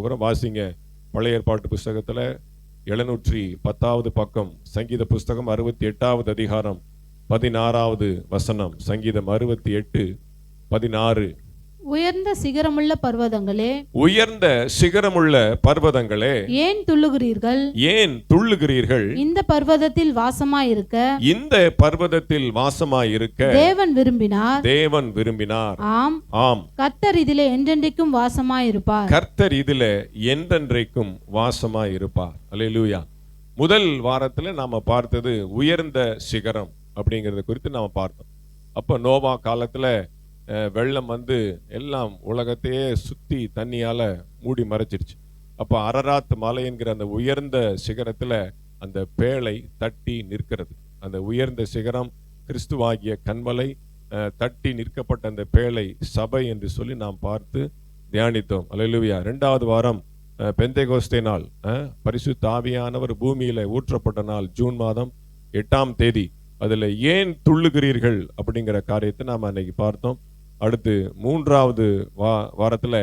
வாசிங்க. பழைய ஏற்பாட்டு புஸ்தகத்துல 710வது பக்கம், சங்கீத புஸ்தகம் 68வது அதிகாரம் 16வது வசனம். சங்கீதம் 68:16. உயர்ந்த சிகரமுள்ள பர்வதங்களே, உயர்ந்த சிகரமுள்ள பர்வதங்களே, ஏன் துள்ளுகிறீர்கள்? ஏன் துள்ளுகிறீர்கள்? இந்த பர்வதத்தில் வாசமாயிருக்க, இந்த பர்வதத்தில் வாசமாயிருக்க தேவன் விரும்பினார். தேவன் விரும்பினார். ஆம், ஆம். கர்த்தர் இதிலே என்றென்றைக்கும் வாசமாயிருப்பார். கர்த்தர் இதிலே என்றென்றைக்கும் வாசமாயிருப்பார். அல்லேலூயா. முதல் வாரத்துல நாம பார்த்தது உயர்ந்த சிகரம் அப்படிங்கறத குறித்து நாம பார்த்தோம். அப்ப நோவா காலத்துல வெள்ளம் வந்து எல்லாம் உலகத்தையே சுத்தி தண்ணியால மூடி மறைச்சிருச்சு. அப்ப அரராத் மலை என்கிற அந்த உயர்ந்த சிகரத்துல அந்த பேழை தட்டி நிற்கிறது. அந்த உயர்ந்த சிகரம் கிறிஸ்துவாகிய கன்மலை, தட்டி நிற்கப்பட்ட அந்த பேழை சபை என்று சொல்லி நாம் பார்த்து தியானித்தோம். அல்லேலூயா. 2வது வாரம் பெந்தேகோஸ்தே நாள், பரிசுத்த ஆவியானவர் பூமியில ஊற்றப்பட்ட நாள், ஜூன் மாதம் 8ஆம் தேதி. அதுல ஏன் துள்ளுகிறீர்கள் அப்படிங்கிற காரியத்தை நாம் அன்னைக்கு பார்த்தோம். அடுத்து 3வது வாரத்துல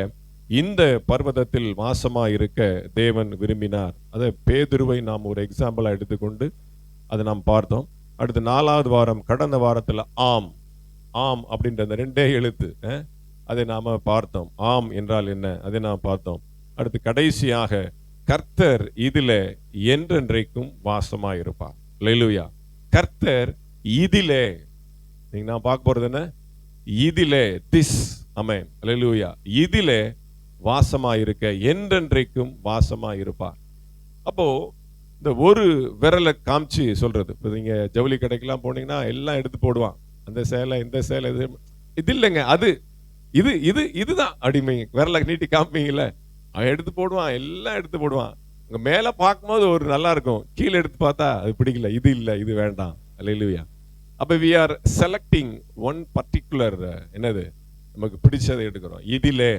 இந்த பர்வதத்தில் வாசமா இருக்க தேவன் விரும்பினார். அதை பேதுருவை நாம் ஒரு எக்ஸாம்பிளா எடுத்துக்கொண்டு அதை நாம் பார்த்தோம். அடுத்து 4வது வாரம், கடந்த வாரத்துல ஆம் ஆம் அப்படின்ற அந்த 2 எழுத்து, அதை நாம பார்த்தோம். ஆம் என்றால் என்ன, அதை நாம் பார்த்தோம். அடுத்து கடைசியாக கர்த்தர் இதிலே என்றென்றைக்கும் வாசமா இருப்பார். அல்லேலூயா. கர்த்தர் இதிலே, நீங்க நான் பார்க்க போறது என்ன, இதிலே, திஸ், ஆமென், அல்லேலூயா. இதிலே வாசமா இருக்க என்றென்றைக்கும் வாசமா இருப்பார். அப்போ இந்த ஒரு விரலை காமிச்சு சொல்றது, நீங்க ஜவுளி கடைக்கெல்லாம் போனீங்கன்னா எல்லாம் எடுத்து போடுவான், அந்த சேலை இந்த சேலை, இது இல்லைங்க, அது இது இது இதுதான் அடிமை. விரலை நீட்டி காமிப்பீங்கல்ல, அவன் எடுத்து போடுவான், எல்லாம் எடுத்து போடுவான். உங்க மேல பார்க்கும்போது ஒரு நல்லா இருக்கும், கீழே எடுத்து பார்த்தா அது பிடிக்கல, இது இல்லை, இது வேண்டாம். அல்லேலூயா. அப்ப we are selecting one particular, என்னது, நமக்கு பிடிச்சதை எடுக்கிறோம். இதிலே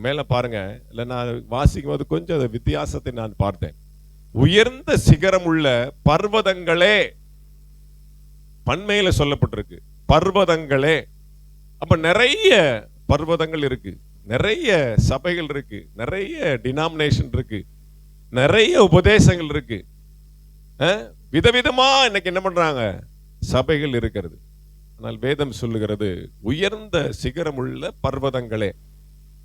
மேல பாருங்க, இல்ல நான் வாசிக்கும் போது கொஞ்சம் அந்த வித்தியாசத்தை நான் பார்த்தேன். உயர்ந்த சிகரம் உள்ள பர்வதங்களே, பன்மையில சொல்லப்பட்டிருக்கு, பர்வதங்களே. அப்ப நிறைய பர்வதங்கள் இருக்கு, நிறைய சபைகள் இருக்கு, நிறைய டினாமினேஷன் இருக்கு, நிறைய உபதேசங்கள் இருக்கு, விதவிதமா இன்னைக்கு என்ன பண்றாங்க, சபைகள் இருக்கிறது. ஆனால் வேதம் சொல்லுகிறது உயர்ந்த சிகரம் உள்ள பர்வதங்களே.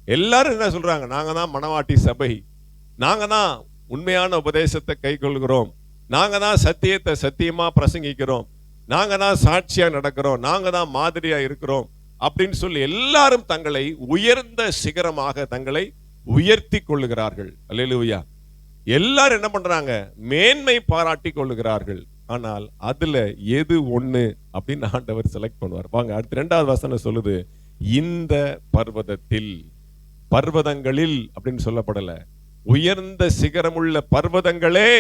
எல்லாரும் என்ன சொல்றாங்க, நாங்க தான் மணவாட்டி சபை, நாங்க தான் உண்மையான உபதேசத்தை கை கொள்கிறோம், நாங்க தான் சத்தியத்தை சத்தியமா பிரசங்கிக்கிறோம், நாங்க தான் சாட்சியா நடக்கிறோம், நாங்க தான் மாதிரியா இருக்கிறோம் அப்படின்னு சொல்லி எல்லாரும் தங்களை உயர்ந்த சிகரமாக தங்களை உயர்த்தி கொள்ளுகிறார்கள். அல்லேலூயா. எல்லாரும் என்ன பண்றாங்க, மேன்மை பாராட்டி கொள்ளுகிறார்கள். ஆனால் அதுல எது ஒண்ணு அப்படின்னு ஆண்டவர் செலக்ட் பண்ணுவார். வாங்க, அடுத்து 2வது வசனம் சொல்லுது, இந்த பர்வதத்தில், பர்வதங்களில் அப்படின்னு சொல்லப்படல, உயர்ந்த சிகரமுள்ள பர்வதங்களே,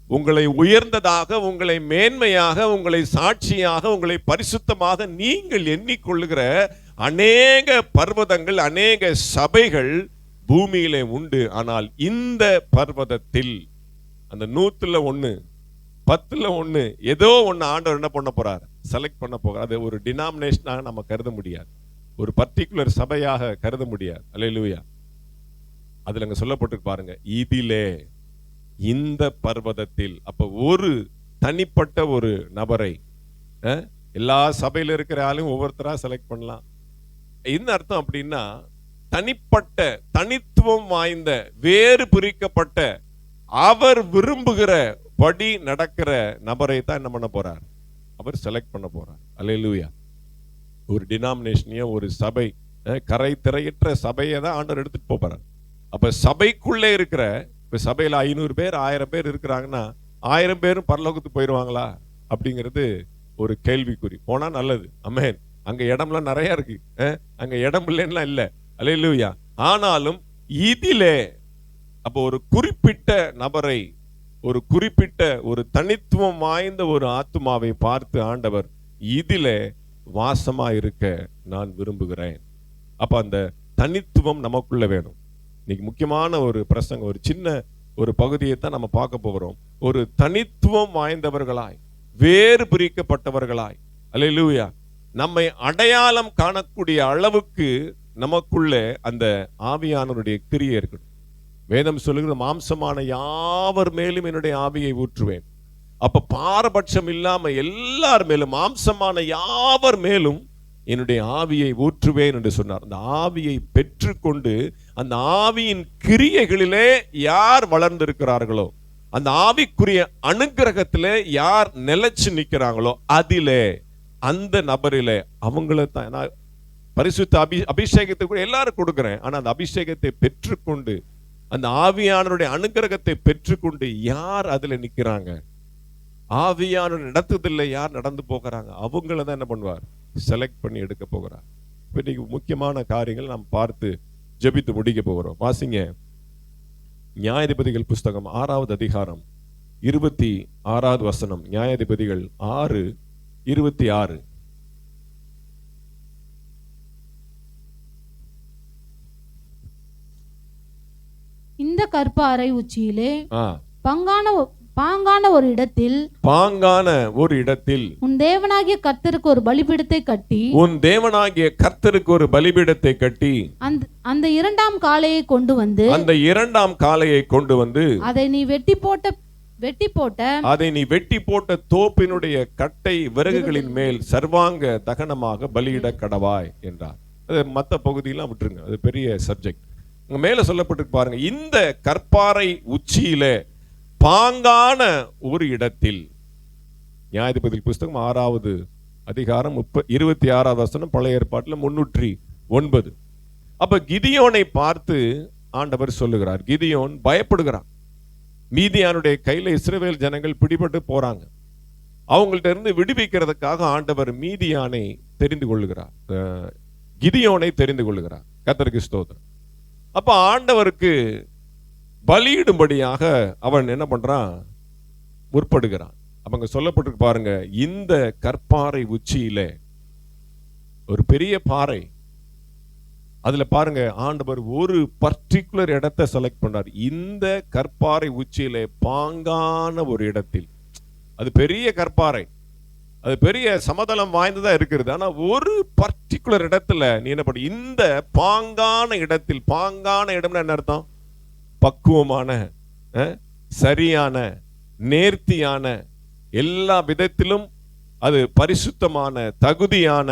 உங்களை உயர்ந்ததாக, உங்களை மேன்மையாக, உங்களை சாட்சியாக, உங்களை பரிசுத்தமாக நீங்கள் எண்ணிக்கொள்ளுகிற அநேக பர்வதங்கள், அநேக சபைகள் பூமியிலே உண்டு. ஆனால் இந்த பர்வதத்தில், அந்த 100ல 1, 10ல 1, ஏதோ ஒண்ணு ஆண்டவர் என்ன பண்ண போறார், செலக்ட் பண்ண போறார். அது ஒரு டினாமினேஷனாக நம்ம கருத முடியாது, ஒரு பர்டிகுலர் சபையாக கருத முடியாது. அல்லேலூயா. அதுல அங்க சொல்லப்பட்டு பாருங்க, இதிலே, இந்த பர்வதத்தில். அப்ப ஒரு தனிப்பட்ட ஒரு நபரை, எல்லா சபையில இருக்கிற ஆளும் ஒவ்வொருத்தரா செலக்ட் பண்ணலாம். என்ன அர்த்தம் அப்படின்னா, தனிப்பட்ட, தனித்துவம் வாய்ந்த, வேறு பிரிக்கப்பட்ட, அவர் விரும்புகிற படி நடக்கிற நபரை தான் என்ன பண்ண போறார், அவர் செலக்ட் பண்ண போறார். அல்லேலூயா. ஒரு டினாமினேஷனையோ, ஒரு சபை, கரை திரையற்ற சபையை தான் ஆண்டவர் எடுத்துட்டு போறார். அப்ப சபைக்குள்ளே இருக்கிற, இப்ப சபையில 500 பேர் 1000 பேர் இருக்கிறாங்கன்னா 1000 பேரும் பரலோகத்துக்கு போயிடுவாங்களா அப்படிங்கிறது ஒரு கேள்விக்குறி. போனா நல்லது, ஆமென். அங்க இடம்லாம் நிறைய இருக்கு, அங்க இடம் இல்லைன்னா இல்ல. அல்லேலூயா. ஆனாலும் இதிலே, அப்போ ஒரு குறிப்பிட்ட நபரை, ஒரு குறிப்பிட்ட ஒரு தனித்துவம் வாய்ந்த ஒரு ஆத்துமாவை பார்த்து ஆண்டவர் இதிலே வாசமா இருக்க நான் விரும்புகிறேன். அப்ப அந்த தனித்துவம் நமக்குள்ள வேணும். இன்னைக்கு முக்கியமான ஒரு பிரசங்கம், ஒரு சின்ன ஒரு பகுதியை தான் நம்ம பார்க்க போகிறோம். ஒரு தனித்துவம் வாய்ந்தவர்களாய், வேறு பிரிக்கப்பட்டவர்களாய், அல்லேலூயா, நம்மை அடையாளம் காணக்கூடிய அளவுக்கு நமக்குள்ளே அந்த ஆவியானவருடைய கிரியை இருக்கணும். வேதம் சொல்லுகிறது, மாம்சமான யாவர் மேலும் என்னுடைய ஆவியை ஊற்றுவேன். அப்ப பாரபட்சம் இல்லாம எல்லார் மேலும், மாம்சமான யாவர் மேலும் என்னுடைய ஆவியை ஊற்றுவேன் என்று சொன்னார். அந்த ஆவியை பெற்றுக்கொண்டு அந்த ஆவியின் கிரியைகளிலே யார் வளர்ந்திருக்கிறார்களோ, அந்த ஆவிக்குரிய அனுக்கிரகத்திலே யார் நிலைச்சு நிற்கிறாங்களோ, அதிலே அந்த நபரிலே அவங்கள தான் நான் பரிசுத்த அபிஷேகத்தை கூட எல்லாரும் கொடுக்கிறேன். ஆனா அந்த அபிஷேகத்தை பெற்றுக்கொண்டு அந்த ஆவியானவருடைய அனுக்கிரகத்தை பெற்றுக்கொண்டு யார் அதுல நிக்கிறாங்க, ஆவியானவர் நடத்துதில்லை யார் நடந்து போகிறாங்க, அவங்கள தான் என்ன பண்ணுவார், செலக்ட் பண்ணி எடுக்க போகிறார். இப்ப இன்னைக்கு முக்கியமான காரியங்கள் நாம் பார்த்து ஜெபித்து முடிக்க போகிறோம். வாசிங்க நியாயாதிபதிகள் புஸ்தகம் 6வது அதிகாரம் 26வது வசனம். நியாயாதிபதிகள் 6:26. இந்த கற்பாறை உச்சியிலே பாங்கான ஒரு இடத்தில் உன் தேவனாகிய கர்த்தருக்கு ஒரு பலிபீடத்தை கட்டி அந்த இரண்டாம் காளையை கொண்டு வந்து அதை நீ வெட்டி போட்ட தோப்பினுடைய கட்டை விறகுகளின் மேல் சர்வாங்க தகனமாக பலியிட கடவாய் என்றார். அது மற்ற பகுதியெல்லாம் விட்டுருங்க, அது பெரிய சப்ஜெக்ட். மேல சொல்லப்பட்டு பாருங்க, இந்த கற்பாறை உச்சியில பாங்கான ஒரு இடத்தில். நியாயாதிபதி புஸ்தகம் 6வது அதிகாரம் 26வது வசனம், பழைய ஏற்பாட்டில் 309. அப்ப கிதியோனை பார்த்து ஆண்டவர் சொல்லுகிறார். கிதியோன் பயப்படுகிறான். மீதியானுடைய கையில இஸ்ரவேல் ஜனங்கள் பிடிபட்டு போறாங்க. அவங்கள்ட்ட இருந்து விடுவிக்கிறதுக்காக ஆண்டவர் மீதியானை தெரிந்து கொள்ளுகிறார், கிதியோனை தெரிந்து கொள்ளுகிறார். கர்த்தருக்கு ஸ்தோத்திரம். அப்ப ஆண்டவருக்கு பலியிடும்படியாக அவன் என்ன பண்றான், முற்படுகிறான். அவங்க சொல்லப்பட்டிருக்கு பாருங்க, இந்த கற்பாறை உச்சியில ஒரு பெரிய பாறை, அதுல பாருங்க ஆண்டவர் ஒரு பர்டிகுலர் இடத்தை செலக்ட் பண்றார். இந்த கற்பாறை உச்சியில பாங்கான ஒரு இடத்தில், அது பெரிய கற்பாறை, அது பெரிய சமதளம் வாய்ந்ததா இருக்கிறது. ஆனா ஒரு பர்டிகுலர் இடத்துல நீ என்ன பண்ண, இந்த பாங்கான இடத்தில், பாங்கான இடம்னு என்ன அர்த்தம், பக்குவமான, சரியான, நேர்த்தியான, எல்லா விதத்திலும் அது பரிசுத்தமான, தகுதியான,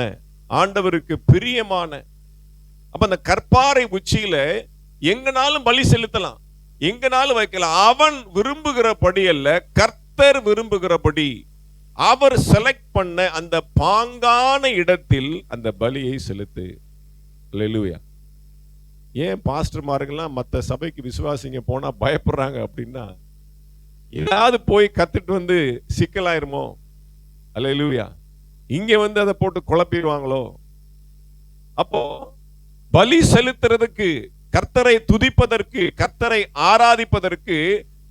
ஆண்டவருக்கு பிரியமான. அப்ப அந்த கற்பாறை உச்சியில எங்கனாலும் பலி செலுத்தலாம், எங்கனாலும் வைக்கலாம். அவன் விரும்புகிறபடி அல்ல, கர்த்தர் விரும்புகிறபடி அவர் செலக்ட் பண்ண அந்த பாங்கான இடத்தில் அந்த பலியை செலுத்து. அல்லேலூயா. ஏன் பாஸ்டர்மார்கள்லாம் மற்ற சபைக்கு விசுவாசிங்க போனா பயப்படுறாங்க அப்படின்னா, ஏதாவது போய் கத்துட்டு வந்து சிக்கலாயிருமோ, அல்லேலூயா, இங்க வந்து அதை போட்டு குழப்பிடுவாங்களோ. அப்போ பலி செலுத்துறதுக்கு, கர்த்தரை துதிப்பதற்கு, கர்த்தரை ஆராதிப்பதற்கு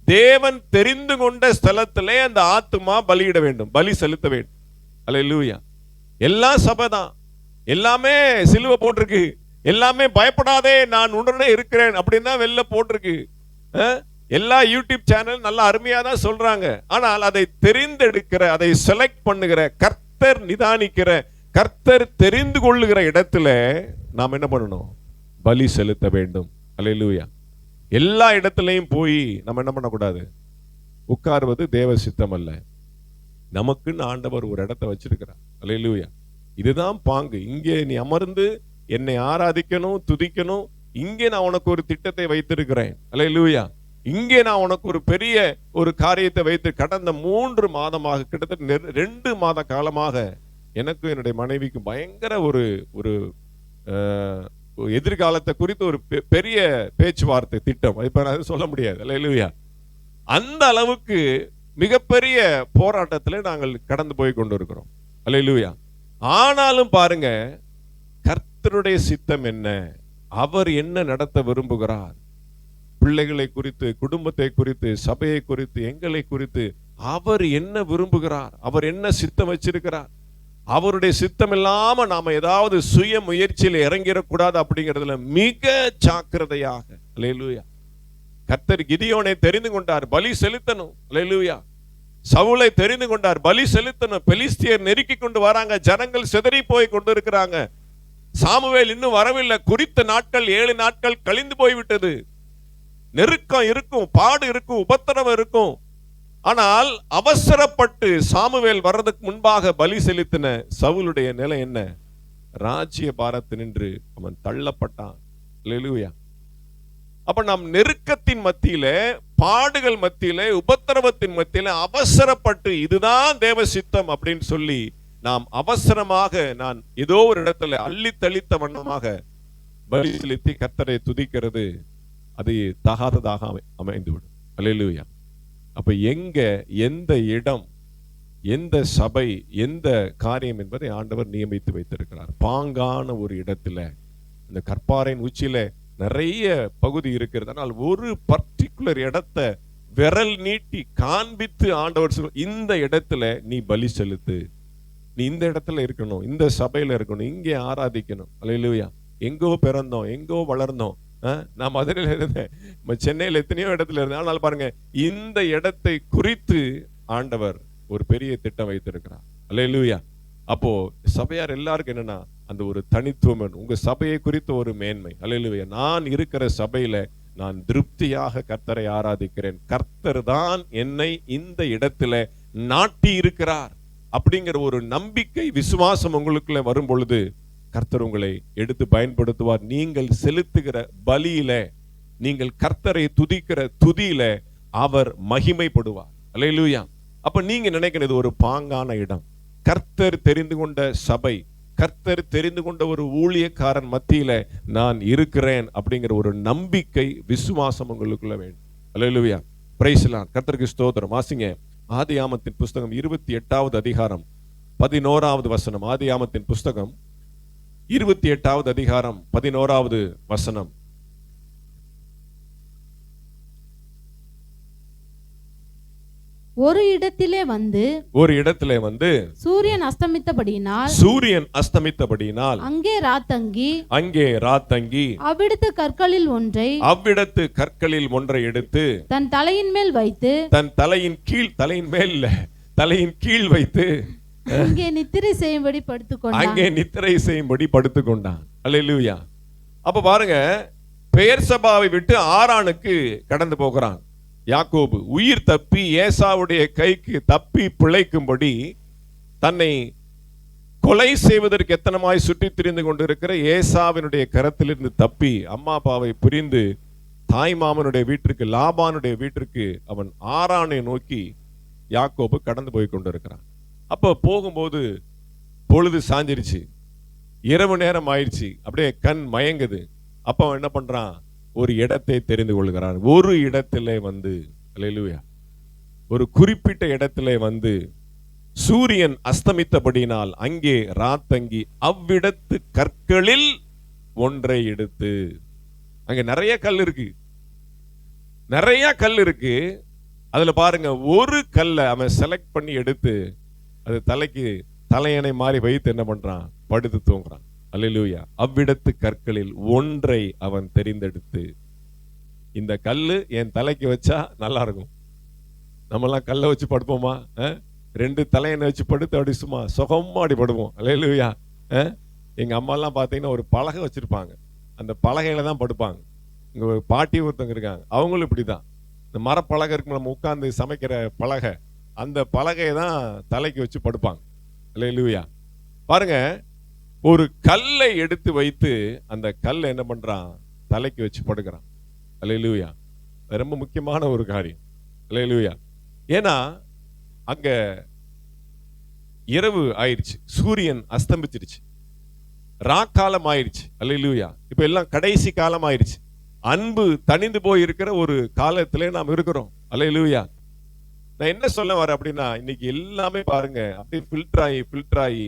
தேவன் தெரிந்து கொண்ட ஸ்தலத்திலே அந்த ஆத்துமா பலியிட வேண்டும், பலி செலுத்த வேண்டும். அல்லேலூயா. எல்லா சபைதான், எல்லாமே சிலுவை போட்டிருக்கு, எல்லாமே பயப்படாதே நான் உடனே இருக்கிறேன் அப்படின்னு தான் வெளில போட்டிருக்கு. எல்லா யூடியூப் சேனல் நல்லா அருமையா தான் சொல்றாங்க. ஆனால் அதை தெரிந்தெடுக்கிற, அதை செலக்ட் பண்ணுகிற, கர்த்தர் நிதானிக்கிற, கர்த்தர் தெரிந்து கொள்ளுகிற இடத்துல நாம் என்ன பண்ணணும், பலி செலுத்த வேண்டும். அல்லேலூயா. எல்லா இடத்துலையும் போய் நம்ம என்ன பண்ணக்கூடாது, உட்கார்வது தேவ சித்தம் அல்ல. நமக்குன்னு ஆண்டவர் ஒரு இடத்தை வச்சிருக்கிறார். அல்லேலூயா. இதுதான் பாங்கு. இங்கே நீ அமர்ந்து என்னை ஆராதிக்கணும், துதிக்கணும். இங்கே நான் உனக்கு ஒரு திட்டத்தை வைத்திருக்கிறேன். அல்லேலூயா. இங்கே நான் உனக்கு ஒரு பெரிய ஒரு காரியத்தை வைத்து, கடந்த 3 மாதமாக, கிட்டத்தட்ட 2 மாத காலமாக எனக்கும் என்னுடைய மனைவிக்கும் பயங்கர ஒரு எதிர்காலத்தை குறித்து ஒரு பெரிய பேச்சுவார்த்தை திட்டம். இப்ப நான் சொல்ல முடியாது. அல்லேலூயா. அந்த அளவுக்கு மிகப்பெரிய போராட்டத்தில் நாங்கள் கடந்து போய் கொண்டு இருக்கிறோம். அல்லேலூயா. ஆனாலும் பாருங்க, கர்த்தருடைய சித்தம் என்ன, அவர் என்ன நடத்த விரும்புகிறார், பிள்ளைகளை குறித்து, குடும்பத்தை குறித்து, சபையை குறித்து, எங்களை குறித்து அவர் என்ன விரும்புகிறார், அவர் என்ன சித்தம் வச்சிருக்கிறார். அவருடைய சித்தம் இல்லாம நாம ஏதாவது சுய முயற்சியில் இறங்கிடக்கூடாது அப்படிங்கிறதுல மிக ஜாக்கிரதையாக. அல்லேலூயா. கர்த்தர் கிதியோனை தெரிந்து கொண்டார், பலி செலுத்தணும். அல்லேலூயா. சவுலை தெரிந்து கொண்டார், பலி செலுத்தணும். பெலிஸ்தியர் நெருக்கி கொண்டு வராங்க, ஜனங்கள் சிதறி போய் கொண்டு இருக்கிறாங்க. சாமுவேல் இன்னும் வரவில்லை. குறித்த நாட்கள் 7 நாட்கள் கழிந்து போய்விட்டது. நெருக்கம் இருக்கும், பாடு இருக்கும், உபத்திரவம் இருக்கும். ஆனால் அவசரப்பட்டு சாமுவேல் வர்றதுக்கு முன்பாக பலி செலுத்தின சவுலுடைய நிலை என்ன? ராஜ்ய பாரத்தினின்று அவன் தள்ளப்பட்டான். அல்லேலூயா. அப்ப நாம் நெருக்கத்தின் மத்தியில, பாடுகள் மத்தியில, உபத்திரவத்தின் மத்தியில அவசரப்பட்டு இதுதான் தேவ சித்தம் அப்படின்னு சொல்லி நாம் அவசரமாக நான் ஏதோ ஒரு இடத்துல அள்ளி தளித்த வண்ணமாக பலி செலுத்தி கர்த்தரை துதிக்கிறது அது தகாததாக அமைந்துவிடும். அல்லேலூயா. அப்ப எங்க, எந்த இடம், எந்த சபை, எந்த காரியம் என்பதை ஆண்டவர் நியமித்து வைத்திருக்கிறார். பாங்கான ஒரு இடத்துல, இந்த கற்பாறையின் உச்சியில நிறைய பகுதி இருக்கிறது. ஆனால் ஒரு பர்டிகுலர் இடத்தை விரல் நீட்டி காண்பித்து ஆண்டவர் சொல்ல, இந்த இடத்துல நீ பலி செலுத்து, நீ இந்த இடத்துல இருக்கணும், இந்த சபையில இருக்கணும், இங்கே ஆராதிக்கணும். அல்லேலூயா. எங்கோ பிறந்தோம், எங்கோ வளர்ந்தோம். நான் மதுரையில இருந்தேன், சென்னையில் எத்தனையோ இடத்துல இருந்தேன். ஆனால் பாருங்க, இந்த இடத்தை குறித்து ஆண்டவர் ஒரு பெரிய திட்டம் வைத்திருக்கிறார். அல்லேலூயா. அப்போ சபையார் எல்லாருக்கும் என்னன்னா அந்த ஒரு தனித்துவம், உங்க சபையை குறித்த ஒரு மேன்மை. அல்லேலூயா. நான் இருக்கிற சபையில நான் திருப்தியாக கர்த்தரை ஆராதிக்கிறேன், கர்த்தர் தான் என்னை இந்த இடத்துல நாட்டி இருக்கிறார் அப்படிங்கிற ஒரு நம்பிக்கை, விசுவாசம் உங்களுக்குள்ள வரும் பொழுது கர்த்தர் உங்களை எடுத்து பயன்படுத்துவார். நீங்கள் செலுத்துகிற பலியில, நீங்கள் கர்த்தரை துதிக்கிற துதியில அவர் மகிமைப்படுவார். அல்லேலூயா. அப்ப நீங்க நினைக்கிறது ஒரு பாங்கான இடம், கர்த்தர் தெரிந்து கொண்ட சபை, கர்த்தர் தெரிந்து கொண்ட ஒரு ஊழியக்காரன் மத்தியில நான் இருக்கிறேன் அப்படிங்கிற ஒரு நம்பிக்கை, விசுவாசம் உங்களுக்குள்ள வேண்டும். அல்லேலூயா. Praise the Lord. கர்த்தருக்கு ஸ்தோத்திரம். வாசிங்க ஆதியாமத்தின் புஸ்தகம் 28வது அதிகாரம் 11வது வசனம். ஆதியாமத்தின் புஸ்தகம் 28வது அதிகாரம் 11வது வசனம். ஒரு இடத்திலே வந்து சூரியன் அஸ்தமித்தபடியினால் அங்கே ராத்தங்கி அவ்விடத்து கற்களில் ஒன்றை எடுத்து தன் தலையின் மேல் வைத்து, தலையின் கீழ் வைத்து அங்கே நித்திரை செய்யும்படி படுத்துக்கொண்டான். அல்லேலூயா. அப்ப பாருங்க, பெயர்சபாவை விட்டு ஆரானுக்கு கடந்து போகிறான் யாக்கோபு. உயிர் தப்பி ஏசாவுடைய கைக்கு தப்பி பிழைக்கும்படி தன்னை கொலை செய்வதற்கு எத்தனமாய் சுற்றி திரிந்து கொண்டிருக்கிற ஏசாவினுடைய கரத்திலிருந்து தப்பி அம்மா அப்பாவை பிரிந்து தாய் மாமனுடைய வீட்டிற்கு, லாபானுடைய வீட்டிற்கு அவன் ஆரானை நோக்கி யாக்கோபு கடந்து போய் கொண்டிருக்கிறான். அப்ப போகும்போது பொழுது சாஞ்சிருச்சு, இரவு நேரம் ஆயிடுச்சு, அப்படியே கண் மயங்குது. அப்ப அவன் என்ன பண்றான்? ஒரு இடத்தை தெரிந்து கொள்கிறான். ஒரு இடத்திலே வந்து, அல்லேலூயா, ஒரு குறிப்பிட்ட இடத்திலே வந்து சூரியன் அஸ்தமித்தபடியினால் அங்கே ராத்தங்கி அவ்விடத்து கற்களில் ஒன்றை எடுத்து, அங்க நிறைய கல் இருக்கு, அதுல பாருங்க ஒரு கல்லை அவன் செலக்ட் பண்ணி எடுத்து அது தலையணை மாதிரி வைத்து என்ன பண்றான்? படுத்து தூங்குறான். அல்லேலூயா. அவ்விடத்து கற்களில் ஒன்றை அவன் தெரிந்தெடுத்து, இந்த கல்லு என் தலைக்கு வச்சா நல்லா இருக்கும். நம்மெல்லாம் கல்லை வச்சு படுப்போமா? 2 தலையணை வச்சு படுத்து அப்படி சும்மா சுகமா அடி படுவோம். அல்லேலூயா. எங்க அம்மா எல்லாம் பாத்தீங்கன்னா ஒரு பலகை வச்சிருப்பாங்க, அந்த பலகையில தான் படுப்பாங்க. இங்க ஒரு பாட்டி ஒருத்தவங்க இருக்காங்க, அவங்களும் இப்படிதான். இந்த மரப்பலகை இருக்கு, நம்ம உட்கார்ந்து சமைக்கிற பலகை, அந்த பலகையை தான் தலைக்கு வச்சு படுப்பாங்க. அல்லேலூயா. பாருங்க, ஒரு கல்லை எடுத்து வைத்து அந்த கல்லை என்ன பண்றான்? தலைக்கு வச்சு படுக்கிறான். அல்லேலூயா. ரொம்ப முக்கியமான ஒரு காரியம். அல்லேலூயா. ஏன்னா அங்க இரவு ஆயிடுச்சு, சூரியன் அஸ்தமிச்சிருச்சு, ராக்காலம் ஆயிடுச்சு. அல்லேலூயா. இப்ப எல்லாம் கடைசி காலம் ஆயிடுச்சு, அன்பு தணிந்து போய் இருக்கிற ஒரு காலத்திலே நாம் இருக்கிறோம். அல்லேலூயா. நான் என்ன சொல்ல வரேன் அப்படின்னா, இன்னைக்கு எல்லாமே பாருங்க அப்படியே ஃபில்டர் ஆகி,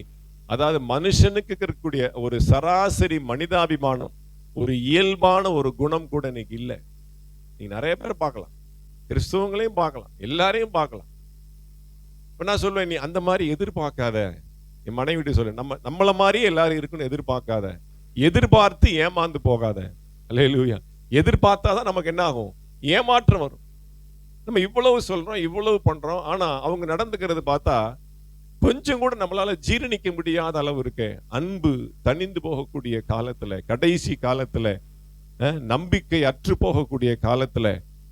அதாவது மனுஷனுக்கு இருக்கக்கூடிய ஒரு சராசரி மனிதாபிமானம், ஒரு இயல்பான ஒரு குணம் கூட இன்னைக்கு இல்லை. நீங்க நிறைய பேர் பார்க்கலாம், கிறிஸ்தவங்களையும் பார்க்கலாம், எல்லாரையும் பார்க்கலாம். இப்ப நான் சொல்லுவேன், நீ அந்த மாதிரி எதிர்பார்க்காத. என் மனைவிட்டு சொல்ல, நம்மள மாதிரியே எல்லாரும் இருக்குன்னு எதிர்பார்க்காத, எதிர்பார்த்து ஏமாந்து போகாத. அல்லேலூயா. எதிர்பார்த்தாதான் நமக்கு என்ன ஆகும்? ஏமாற்றம் வரும். நம்ம இவ்வளவு சொல்றோம், இவ்வளவு பண்றோம், ஆனா அவங்க நடந்துக்கிறது பார்த்தா கொஞ்சம் கூட நம்மளால ஜீரணிக்க முடியாத அளவு இருக்க அன்பு தணிந்து போகக்கூடிய காலத்துல, கடைசி காலத்துல, நம்பிக்கை அற்று போகக்கூடிய காலத்துல,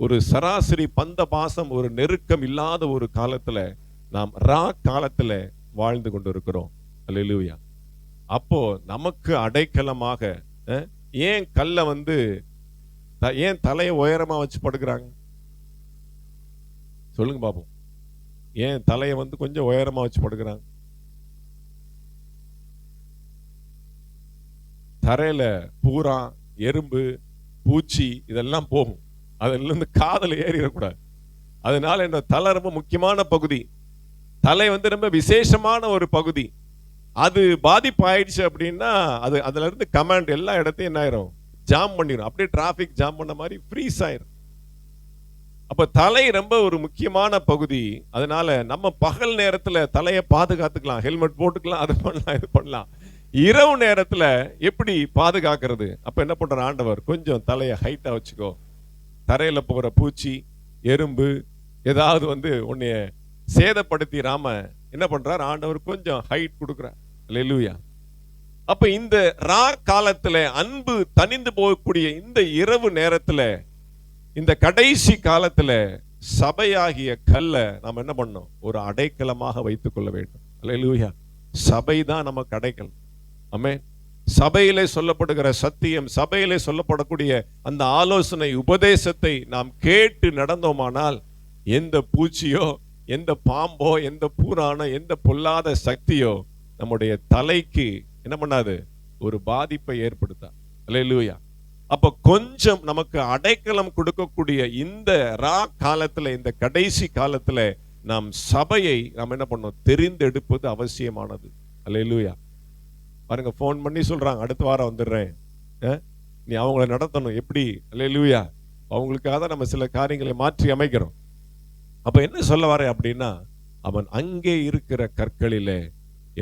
ஒரு சராசரி பந்த பாசம், ஒரு நெருக்கம் இல்லாத ஒரு காலத்துல நாம் காலத்துல வாழ்ந்து கொண்டிருக்கிறோம். அல்லேலூயா. அப்போ நமக்கு அடைக்கலமாக ஏன் கல்லை ஏன் தலையை உயரமா வச்சு படுக்கிறாங்க? சொல்லுங்க பாப்போம். ஏன் தலையை கொஞ்சம் உயரமா வச்சு படுக்கிறாங்க? தரையில பூரா எறும்பு பூச்சி இதெல்லாம் போகும், அதுல இருந்து காதல ஏறிடக்கூடாது. அதனால என்ன, தலை ரொம்ப முக்கியமான பகுதி. தலை ரொம்ப விசேஷமான ஒரு பகுதி. அது பாதிப்பு ஆயிடுச்சு அப்படின்னா அதுல இருந்து கமாண்ட் எல்லா இடத்தையும் என்ன ஆயிரும், ஜாம் பண்ணிடும். அப்படியே டிராபிக் ஜாம் பண்ண மாதிரி ஃப்ரீஸ் ஆயிரும். அப்ப தலை ரொம்ப ஒரு முக்கியமான பகுதி. அதனால நம்ம பகல் நேரத்துல தலையை பாதுகாத்துக்கலாம், ஹெல்மெட் போட்டுக்கலாம், அது பண்ணலாம், இது பண்ணலாம். இரவு நேரத்துல எப்படி பாதுகாக்கிறது? அப்ப என்ன பண்ற ஆண்டவர், கொஞ்சம் தலையை ஹைட்டா வச்சுக்கோ. தரையில போற பூச்சி எறும்பு ஏதாவது உன்னைய சேதப்படுத்திராம என்ன பண்றார் ஆண்டவர், கொஞ்சம் ஹைட் கொடுக்கிறார். அல்லேலூயா. அப்ப இந்த காலத்துல அன்பு தணிந்து போகக்கூடிய இந்த இரவு நேரத்துல, இந்த கடைசி காலத்துல சபையாகிய கல்லை நாம் என்ன பண்ணோம், ஒரு அடைக்கலமாக வைத்துக் கொள்ள வேண்டும். அல்லேலூயா. சபைதான் நமக்கு அடைக்கலம். ஆமென். சபையிலே சொல்லப்படுகிற சத்தியம், சபையிலே சொல்லப்படக்கூடிய அந்த ஆலோசனை உபதேசத்தை நாம் கேட்டு நடந்தோமானால் எந்த பூச்சியோ, எந்த பாம்போ, எந்த பூரானோ, எந்த பொல்லாத சக்தியோ நம்முடைய தலைக்கு என்ன பண்ணாது, ஒரு பாதிப்பை ஏற்படுத்தா. அல்லேலூயா. அப்ப கொஞ்சம் நமக்கு அடைக்கலம் கொடுக்கக்கூடிய இந்த காலத்துல, இந்த கடைசி காலத்துல நாம் சபையை நாம் என்ன பண்ணோம், தெரிந்தெடுப்பது அவசியமானது. அல்லேலூயா. பாருங்க, போன் பண்ணி சொல்றாங்க, அடுத்த வாரம் வந்துடுறேன், நீ அவங்கள நடத்தணும். எப்படி? அல்லேலூயா. அவங்களுக்காக தான் நம்ம சில காரியங்களை மாற்றி அமைக்கிறோம். அப்ப என்ன சொல்ல வரேன் அப்படின்னா, அவன் அங்கே இருக்கிற கற்களிலே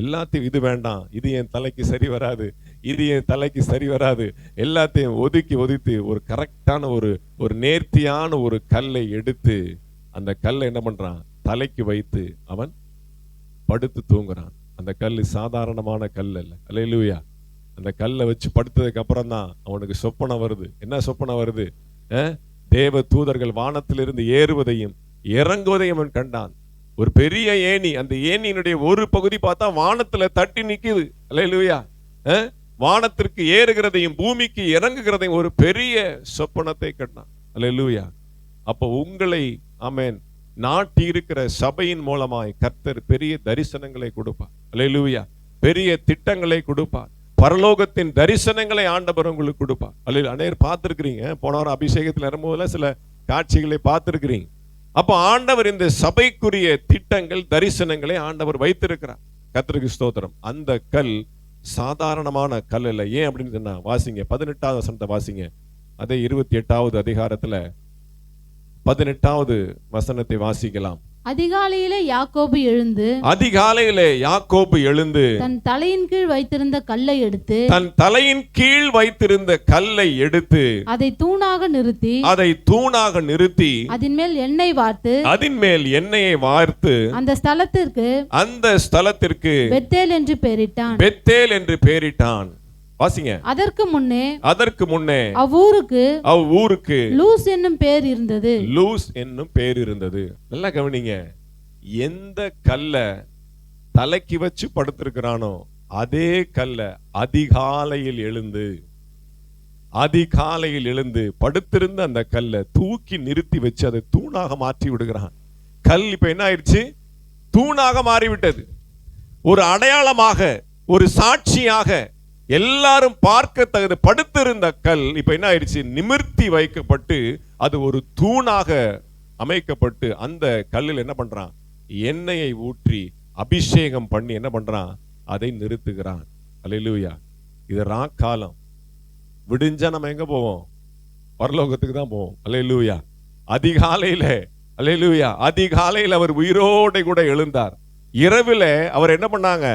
எல்லாத்தையும், இது வேண்டாம், இது என் தலைக்கு சரி வராது, இது என் தலைக்கு சரி வராது, எல்லாத்தையும் ஒதுக்கி ஒரு கரெக்டான ஒரு நேர்த்தியான ஒரு கல்லை எடுத்து அந்த கல்லை என்ன பண்றான், தலைக்கு வைத்து அவன் படுத்து தூங்குறான். அந்த கல் சாதாரணமான கல் அல்ல. அல்லேலூயா. அந்த கல்லை வச்சு படுத்ததுக்கு அப்புறம் தான் அவனுக்கு சொப்பனம் வருது. என்ன சொப்பனம் வருது? தேவ தூதர்கள் வானத்திலிருந்து ஏறுவதையும் இறங்குவதையும் அவன் கண்டான். ஒரு பெரிய ஏணி, அந்த ஏணியினுடைய ஒரு பகுதி பார்த்தா வானத்துல தட்டி நிக்குது. அல்லேலூயா. வானத்திற்கு ஏறுகிறதையும் பூமிக்கு இறங்குகிறதையும் ஒரு பெரிய சொப்பனத்தை கண்டான். அல்லேலூயா. அப்போ உங்களை ஆமென் நாட்டி இருக்கிற சபையின் மூலமாய் கர்த்தர் பெரிய தரிசனங்களை கொடுப்பார். அல்லேலூயா. பெரிய திட்டங்களை கொடுப்பார். பரலோகத்தின் தரிசனங்களை ஆண்டவர் உங்களுக்கு கொடுப்பார். அல்லேலூயா. அநேகர் பார்த்திருக்கிறீங்க, போன வாரம் அபிஷேகத்தில் வரும்போதுல சில காட்சிகளை பார்த்திருக்கிறீங்க. அப்ப ஆண்டவர் இந்த சபைக்குரிய திட்டங்கள், தரிசனங்களை ஆண்டவர் வைத்திருக்கிறார். கர்த்தருக்கு ஸ்தோத்திரம். அந்த கல் சாதாரணமான கல் இல்லை. ஏன் அப்படின்னு சொன்னா, வாசிங்க 18வது வசனத்தை வாசிங்க. அதே 28வது அதிகாரத்துல 18வது வசனத்தை வாசிக்கலாம். அதிகாலையிலே யாக்கோபு எழுந்து தன் தலையின் கீழ் வைத்திருந்த கல்லை எடுத்து அதை தூணாக நிறுத்தி அதன் மேல் எண்ணெயை வார்த்து அந்த ஸ்தலத்திற்கு பெத்தேல் என்று பெயரிட்டான். வாசிங்க. அதற்கு முன்னே அவ்வூருக்கு லூஸ் என்னும் பேர் இருந்தது. நல்லா கவனிங்க. எந்த கல்ல தலைக்கு வச்சு படுத்திருக்கிறானோ அதே கல்ல அதிகாலையில் எழுந்து படுத்திருந்த அந்த கல்லை தூக்கி நிறுத்தி வச்சு அதை தூணாக மாற்றி விடுகிறான். கல் இப்ப என்ன ஆயிடுச்சு? தூணாக மாறிவிட்டது. ஒரு அடையாளமாக, ஒரு சாட்சியாக, எல்லாரும் பார்க்க தகுந்த படுத்திருந்த கல் இப்ப என்ன ஆயிடுச்சு? நிமிர்த்தி வைக்கப்பட்டு அது ஒரு தூணாக அமைக்கப்பட்டு அந்த கல்லில் என்ன பண்றான்? எண்ணெயை ஊற்றி அபிஷேகம் பண்ணி என்ன பண்றான்? அதை நிறுத்துகிறான். அல்லேலூயா. இது காலம். விடிஞ்சா நம்ம எங்க போவோம்? பரலோகத்துக்கு தான் போவோம். அல்லேலூயா. அதிகாலையில் அவர் உயிரோடு கூட எழுந்தார். இரவிலே அவர் என்ன பண்ணாங்க?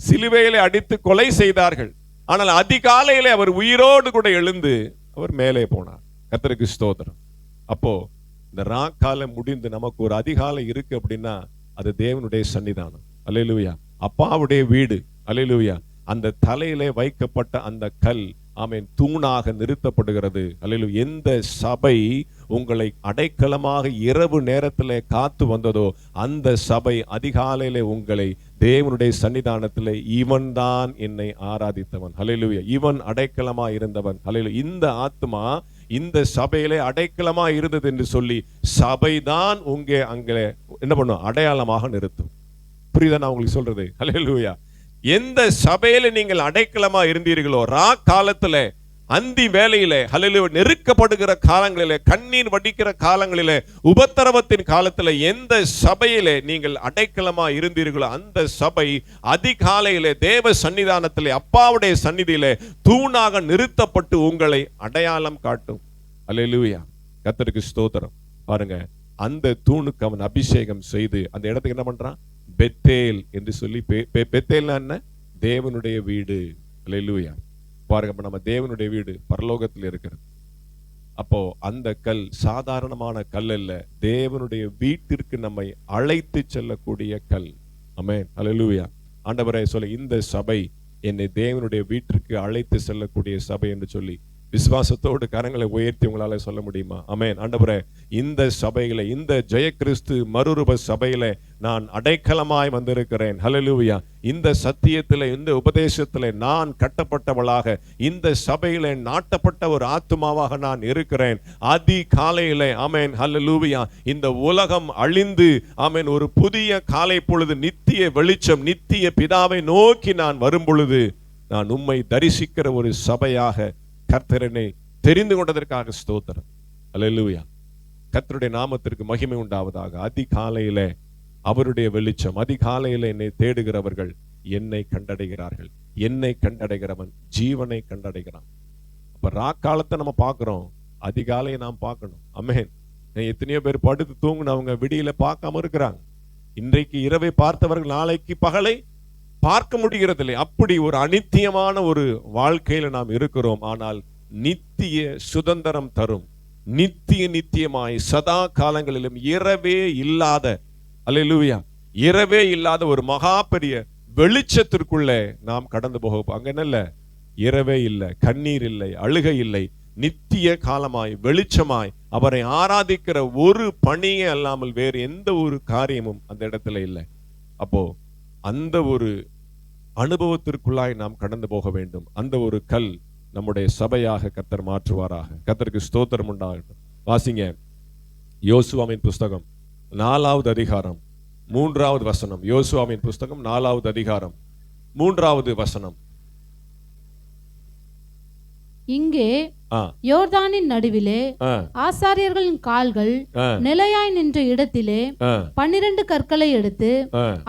சிலுவையிலே அடித்து கொலை செய்தார்கள். ஆனால் அதிகாலையிலே அவர் உயிரோடு கூட எழுந்து அவர் மேலே போனார். கர்த்தருக்கு ஸ்தோத்திரம். அப்போ இந்த காலம் முடிந்து நமக்கு ஒரு அதிகாலை இருக்கு அப்படின்னா அது தேவனுடைய சன்னிதானம். அல்லேலூயா. அப்பாவுடைய வீடு, அல்லேலூயா. அந்த தலையிலே வைக்கப்பட்ட அந்த கல், ஆமென், தூணாக நிறுத்தப்படுகிறது. அல்லேலூயா. எந்த சபை உங்களை அடைக்கலமாக இரவு நேரத்திலே காத்து வந்ததோ அந்த சபை அதிகாலையிலே உங்களை தேவனுடைய சன்னிதானத்திலே இவன் தான் என்னை ஆராதித்தவன், அல்லேலூயா, இவன் அடைக்கலமா இருந்தவன், அல்லேலூயா. இந்த ஆத்மா இந்த சபையிலே அடைக்கலமா இருந்தது என்று சொல்லி சபைதான் அங்கே என்ன பண்ணும், அடையாளமாக நிறுத்தும். புரியுதா நான் உங்களுக்கு சொல்றது? அல்லேலூயா. எந்த சபையில நீங்கள் அடைக்கலமா இருந்தீர்களோ, ரா காலத்துல, அந்தி வேளையிலே, அல்லேலூயா, நெருக்கப்படுகிற காலங்களிலே, கண்ணீர் வடிக்கிற காலங்களிலே, உபத்திரவத்தின் காலத்துல எந்த சபையிலே நீங்கள் அடைக்கலமா இருந்தீர்களோ அந்த சபை அதிகாலையிலே தேவ சன்னிதானத்திலே, அப்பாவுடைய சந்நிதியிலே தூணாக நிறுத்தப்பட்டு உங்களை அடையாளம் காட்டும். அல்லேலூயா. கர்த்தருக்கு ஸ்தோத்திரம். பாருங்க, அந்த தூணுக்கு அவன் அபிஷேகம் செய்து அந்த இடத்துக்கு என்ன பண்றான், பெத்தேல் என்று சொல்லி, பெத்தேல்னா என்ன, தேவனுடைய வீடு. அல்லேலூயா. பாருங்க, நம்ம தேவனுடைய வீடு பரலோகத்தில் இருக்கிறது. அப்போ அந்த கல் சாதாரணமான கல் அல்ல, தேவனுடைய வீட்டிற்கு நம்மை அழைத்து செல்லக்கூடிய கல். ஆமென். அல்லேலூயா. ஆண்டவரே சொல்ல, இந்த சபை என்னை தேவனுடைய வீட்டிற்கு அழைத்து செல்லக்கூடிய சபை என்று சொல்லி விசுவாசத்தோடு கரங்களை உயர்த்தி உங்களால சொல்ல முடியுமா? ஆமென். ஆண்டவரே, இந்த சபையில, இந்த ஜெயகிறிஸ்து மறுரூப சபையில நான் அடைக்கலமாய் வந்திருக்கிறேன். ஹல்லேலூயா. இந்த சத்தியத்திலே, இந்த உபதேசத்திலே நான் கட்டப்பட்டவளாக, இந்த சபையிலே நாட்டப்பட்ட ஒரு ஆத்துமாவாக நான் இருக்கிறேன். அதிகாலையிலே, ஆமென், ஹல்லேலூயா, இந்த உலகம் அழிந்து, ஆமென், ஒரு புதிய காலை பொழுது, நித்திய வெளிச்சம், நித்திய பிதாவை நோக்கி நான் வரும் பொழுது நான் உம்மை தரிசிக்கிற ஒரு சபையாக கர்த்தரனை தெரிந்து கொண்டதற்காக ஸ்தோத்திரம். அல்லேலூயா. கர்த்தருடைய நாமத்திற்கு மகிமை உண்டாவதாக. அதிகாலையிலே அவருடைய வெளிச்சம், அதிகாலையிலே என்னை தேடுகிறவர்கள் என்னை கண்டடைகிறார்கள். என்னை கண்டடைகிறவன் ஜீவனை கண்டடைகிறான். அப்ப ராக்காலத்தை நம்ம பார்க்கிறோம், அதிகாலையை நாம் பார்க்கணும். ஆமென். எத்தனையோ பேர் படுத்து தூங்குனவங்க விடியில பார்க்காம இருக்கிறாங்க. இன்றைக்கு இரவை பார்த்தவர்கள் நாளைக்கு பகலை பார்க்க முடிகிறதில்லை. அப்படி ஒரு அநித்தியமான ஒரு வாழ்க்கையில நாம் இருக்கிறோம். ஆனால் நித்திய சுதந்திரம் தரும், நித்தியமாய் சதா காலங்களிலும் இரவே இல்லாத, அல்லேலூயா, இரவே இல்லாத ஒரு மகா பெரிய வெளிச்சத்திற்குள்ளே நாம் கடந்து போக. அங்க என்ன, இரவே இல்லை, கண்ணீர் இல்லை, அழுகை இல்லை, நித்திய காலமாய் வெளிச்சமாய் அவரை ஆராதிக்கிற ஒரு பணியே அல்லாமல் வேறு எந்த ஒரு காரியமும் அந்த இடத்துல இல்லை. அப்போ அந்த ஒரு அனுபவத்திற்குள்ளாய் நாம் கடந்து போக வேண்டும். அந்த ஒரு கல் நம்முடைய சபையாக கர்த்தர் மாற்றுவாராக. கர்த்தருக்கு ஸ்தோத்திரம் உண்டாகட்டும். வாசிங்க, யோசுவாவின் புஸ்தகம் 4வது அதிகாரம் 3வது வசனம். யோசுவாவின் புஸ்தகம் 4வது அதிகாரம் 3வது வசனம். இங்கே யோர்தானின் நடுவிலே ஆசாரியர்களின் கால்கள் நிலையாய் நின்ற இடத்திலே 12 கற்களை எடுத்து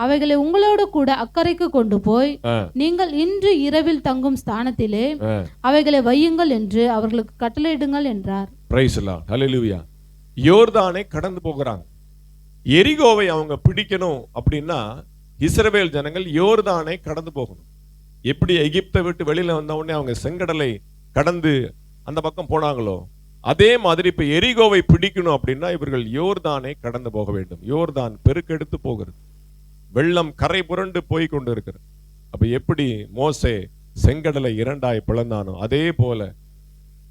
அவைகளை உங்களோடு கூட அக்கறைக்கு கொண்டு போய் நீங்கள் இன்று இரவில் தங்கும் ஸ்தானத்திலே அவைகளை வையுங்கள் என்று அவர்களுக்கு கட்டளையிடுங்கள் என்றார். Praise the Lord. ஹல்லேலூயா. யோர்தானை கடந்து போகிறாங்க. எரிகோவை அவங்க பிடிக்கணும் அப்படின்னா இஸ்ரவேல் ஜனங்கள் யோர்தானை கடந்து போகணும். எப்படி எகிப்தை விட்டு வெளியில வந்த உடனே அவங்க செங்கடலை கடந்து அந்த பக்கம் போனாங்களோ, அதே மாதிரி இப்ப எரிகோவை பிடிக்கணும் அப்படின்னா இவர்கள் யோர்தானை கடந்து போக வேண்டும். யோர்தான் பெருக்கெடுத்து போகிறது, வெள்ளம் கரை புரண்டு போய் கொண்டு இருக்கிறது. அப்ப எப்படி மோசே செங்கடலை 2ஆய் பிளந்தானோ அதே போல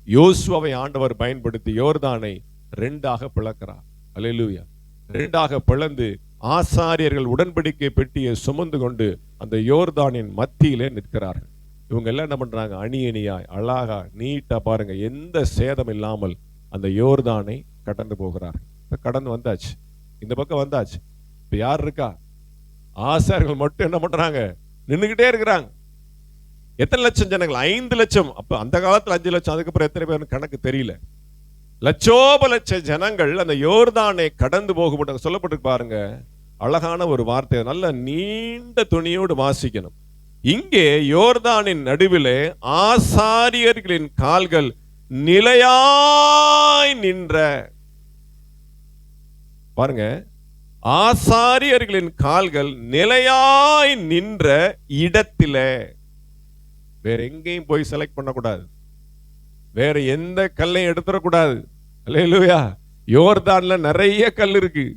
யோசுவாவை ஆண்டவர் பயன்படுத்தி யோர்தானை 2ஆக பிளக்கிறார். அல்லேலூயா. 2ஆக பிளந்து ஆசாரியர்கள் உடன்படிக்கை பெட்டியை சுமந்து கொண்டு அந்த யோர்தானின் மத்தியிலே நிற்கிறார்கள். இவங்க எல்லாம் என்ன பண்றாங்க, அணி அணியாய் அழகா நீட்டா பாருங்க, எந்த சேதம் இல்லாமல் அந்த யோர்தானை கடந்து போகிறார்கள். கடந்து வந்தாச்சு, இந்த பக்கம் வந்தாச்சு. இப்ப யார் இருக்கா? ஆசாரியர்கள் மட்டும் என்ன பண்றாங்க, நின்னுகிட்டே இருக்கிறாங்க. எத்தனை லட்சம் ஜனங்கள்? 5 லட்சம். அப்ப அந்த காலத்துல 5 லட்சம், அதுக்கப்புறம் எத்தனை பேர் கணக்கு தெரியல. லட்சோப லட்ச ஜனங்கள் அந்த யோர்தானை கடந்து போக சொல்லப்பட்டு பாருங்க. அழகான ஒரு வார்த்தை, நல்ல நீண்ட துணியோடு வாசிக்கணும். இங்கே யோர்தானின் நடுவிலே ஆசாரியர்களின் கால்கள் நிலையாய் நின்ற, பாருங்க, ஆசாரியர்களின் கால்கள் நிலையாய் நின்ற இடத்திலே. வேற எங்கேயும் போய் செலக்ட் பண்ணக்கூடாது, வேற எந்த கல்லையும் எடுத்துடக்கூடாது. அல்லேலூயா. யோர்தான்ல நிறைய கல் இருக்கு,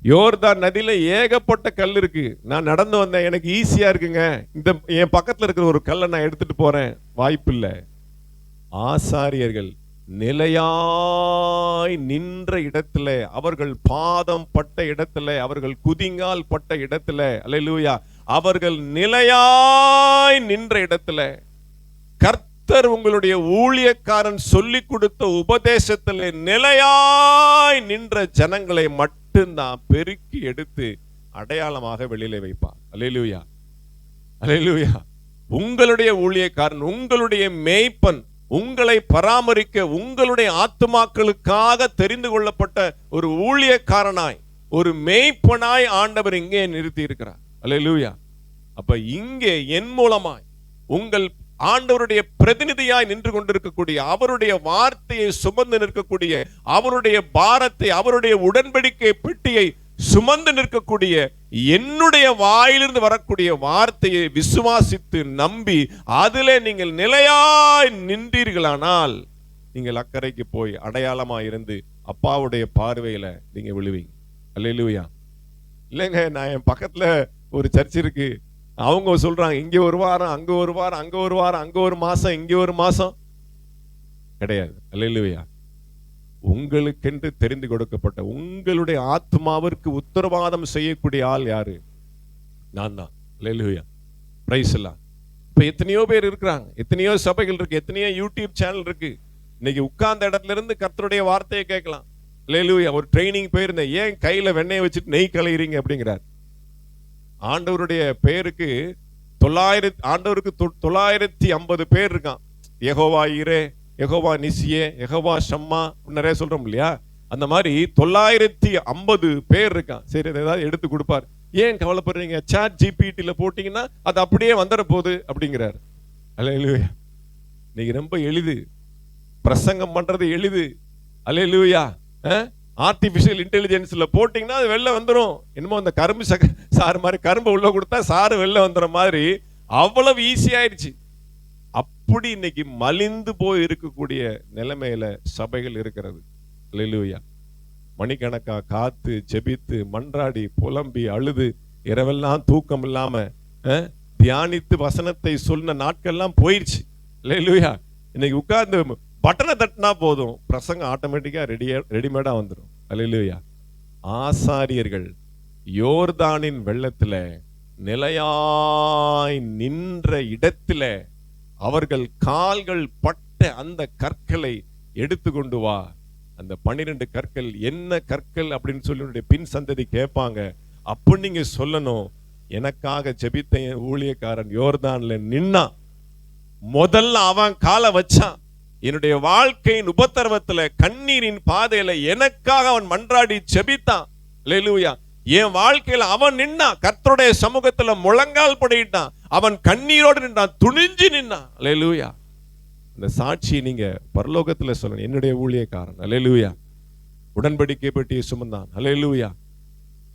யோர்தான் நதியில ஏகப்பட்ட கல் இருக்கு. நான் நடந்து வந்தேன், எனக்கு ஈஸியா இருக்குங்க. இந்த என் பக்கத்துல இருக்கிற ஒரு கல்லை நான் எடுத்துட்டு போறேன், வாய்ப்பில்லை. ஆசாரியர்கள் நிலையாய் நின்ற இடத்துல, அவர்கள் பாதம் பட்ட இடத்துல, அவர்கள் குதிங்கால் பட்ட இடத்துல, அல்லேலூயா, அவர்கள் நிலையாய் நின்ற இடத்துல, கர்த்தர் உங்களுடைய ஊழியக்காரன் சொல்லி கொடுத்த உபதேசத்துல நிலையாய் நின்ற ஜனங்களை மட்டும்தான் பெருக்கி எடுத்து அடையாளமாக வெளியில வைப்பார். அல்லேலூயா, அல்லேலூயா. உங்களுடைய ஊழியக்காரன், உங்களுடைய மேய்ப்பன், உங்களை பராமரிக்க, உங்களுடைய ஆத்துமாக்களுக்காக தெரிந்து கொள்ளப்பட்ட ஒரு ஊழியக்காரனாய், ஒரு மேய்ப்பனாய் ஆண்டவர் இங்கே நிறுத்தி இருக்கிறார். அல்லேலூயா. அப்ப இங்கே என் மூலமாய் உங்கள் ஆண்டவருடைய பிரதிநிதியாய் நின்று கொண்டிருக்கக்கூடிய, அவருடைய வார்த்தையை சுமந்து நிற்கக்கூடிய, அவருடைய பாரத்தை, அவருடைய உடன்படிக்கை பெட்டியை சுமந்து நிற்கக்கூடிய, என்னுடைய வாயிலிருந்து வரக்கூடிய வார்த்தையை விசுவாசித்து நம்பி அதிலே நீங்கள் நிலையாய் நின்றீர்களானால் நீங்கள் அக்கறைக்கு போய் அடையாளமாய் இருந்து அப்பாவுடைய பார்வையில நீங்க விழுவீங்க. அல்லேலூயா. இல்லைங்க, நான் என் பக்கத்துல ஒரு சர்ச் இருக்கு, அவங்க சொல்றாங்க இங்க ஒரு வாரம், அங்க ஒரு வாரம், அங்க ஒரு வாரம், அங்க ஒரு மாசம், இங்க ஒரு மாசம். கிடையாது. அல்லேலூயா. உங்களுக்கென்று தெரிந்து கொடுக்கப்பட்ட, உங்களுடைய ஆத்மாவிற்கு உத்தரவாதம் செய்யக்கூடிய ஆள் யாரு? நான் தான். அல்லேலூயா. பிரைஸ் எல்லாம். இப்ப எத்தனையோ பேர் இருக்கிறாங்க, எத்தனையோ சபைகள் இருக்கு, எத்தனையோ யூடியூப் சேனல் இருக்கு. இன்னைக்கு உட்கார்ந்த இடத்துல இருந்து கர்த்தருடைய வார்த்தையை கேட்கலாம். அல்லேலூயா. ஒரு ட்ரைனிங் போயிருந்தேன், ஏன் கையில வெண்ணெய் வச்சுட்டு நெய் கலையிறீங்க அப்படிங்கிறார். ஆண்டவருடைய பேருக்கு 950 பேர் இருக்கான். யெகோவா ஈரே, யெகோவா நிசியே, யெகோவா ஷம்மா நிறைய சொல்றோம் இல்லையா? அந்த மாதிரி 950 பேர் இருக்கான். சரி, ஏதாவது எடுத்து கொடுப்பார். ஏன் கவலைப்படுறீங்க? சாட் ஜிபிடில போட்டீங்கன்னா அது அப்படியே வந்துட போகுது அப்படிங்கிறார். அல்லேலூயா. இன்னைக்கு ரொம்ப எளிது, பிரசங்கம் பண்றது எளிது. அல்லேலூயா. ஆர்டிபிஷியல் இன்டெலிஜென்ஸ்ல போட்டீங்கன்னா அது வெளில வந்துடும். என்னமோ அந்த கரும்பு சாறு மாதிரி, கரும்பு உள்ள கொடுத்தா சாறு வெளில வந்துற மாதிரி அவ்வளவு ஈஸி ஆயிடுச்சு. அப்படி இன்னைக்கு மலிந்து போய் இருக்கக்கூடிய நிலைமையில சபைகள் இருக்கிறது. அல்லேலூயா. மணிக்கணக்கா காத்து ஜெபித்து மன்றாடி புலம்பி அழுது இரவெல்லாம் தூக்கம் இல்லாம தியானித்து வசனத்தை சொன்ன நாட்கள்லாம் போயிடுச்சு. அல்லேலூயா. இன்னைக்கு உட்கார்ந்து பட்டனை தட்டினா போதும், பிரசங்கம் ஆட்டோமேட்டிக்கா ரெடிமேடா வந்துடும். அல்லேலூயா. ஆசாரியர்கள் யோர்தானின் வெள்ளத்துல நிலையாய் நின்ற இடத்துல அவர்கள் கால்கள் பட்ட அந்த கற்களை எடுத்து கொண்டு வா. அந்த 12 கற்கள் என்ன கற்கள் அப்படின்னு சொல்லி பின் சந்ததி கேட்பாங்க. அப்ப நீங்க சொல்லணும், எனக்காக ஜெபித்த ஊழியக்காரன் யோர்தான்ல நின்னா, முதல்ல அவன் காலை வச்சான். என்னுடைய வாழ்க்கையின் உபத்திரவத்துல, கண்ணீரின் பாதையில எனக்காக அவன் மன்றாடி ஜெபித்தான். அல்லேலூயா. என் வாழ்க்கையில அவன் நின்னா, கர்த்தருடைய சமூகத்துல முழங்கால் படிட்டான், அவன் கண்ணீரோடு நின்றான், துணிஞ்சு நின்னான். அல்லேலூயா. இந்த சாட்சி நீங்க பரலோகத்துல சொல்லணும், என்னுடைய ஊழியக்காரன் அல்லேலூயா உடன்படிக்கை பெட்டியை சுமந்தான். அல்லேலூயா.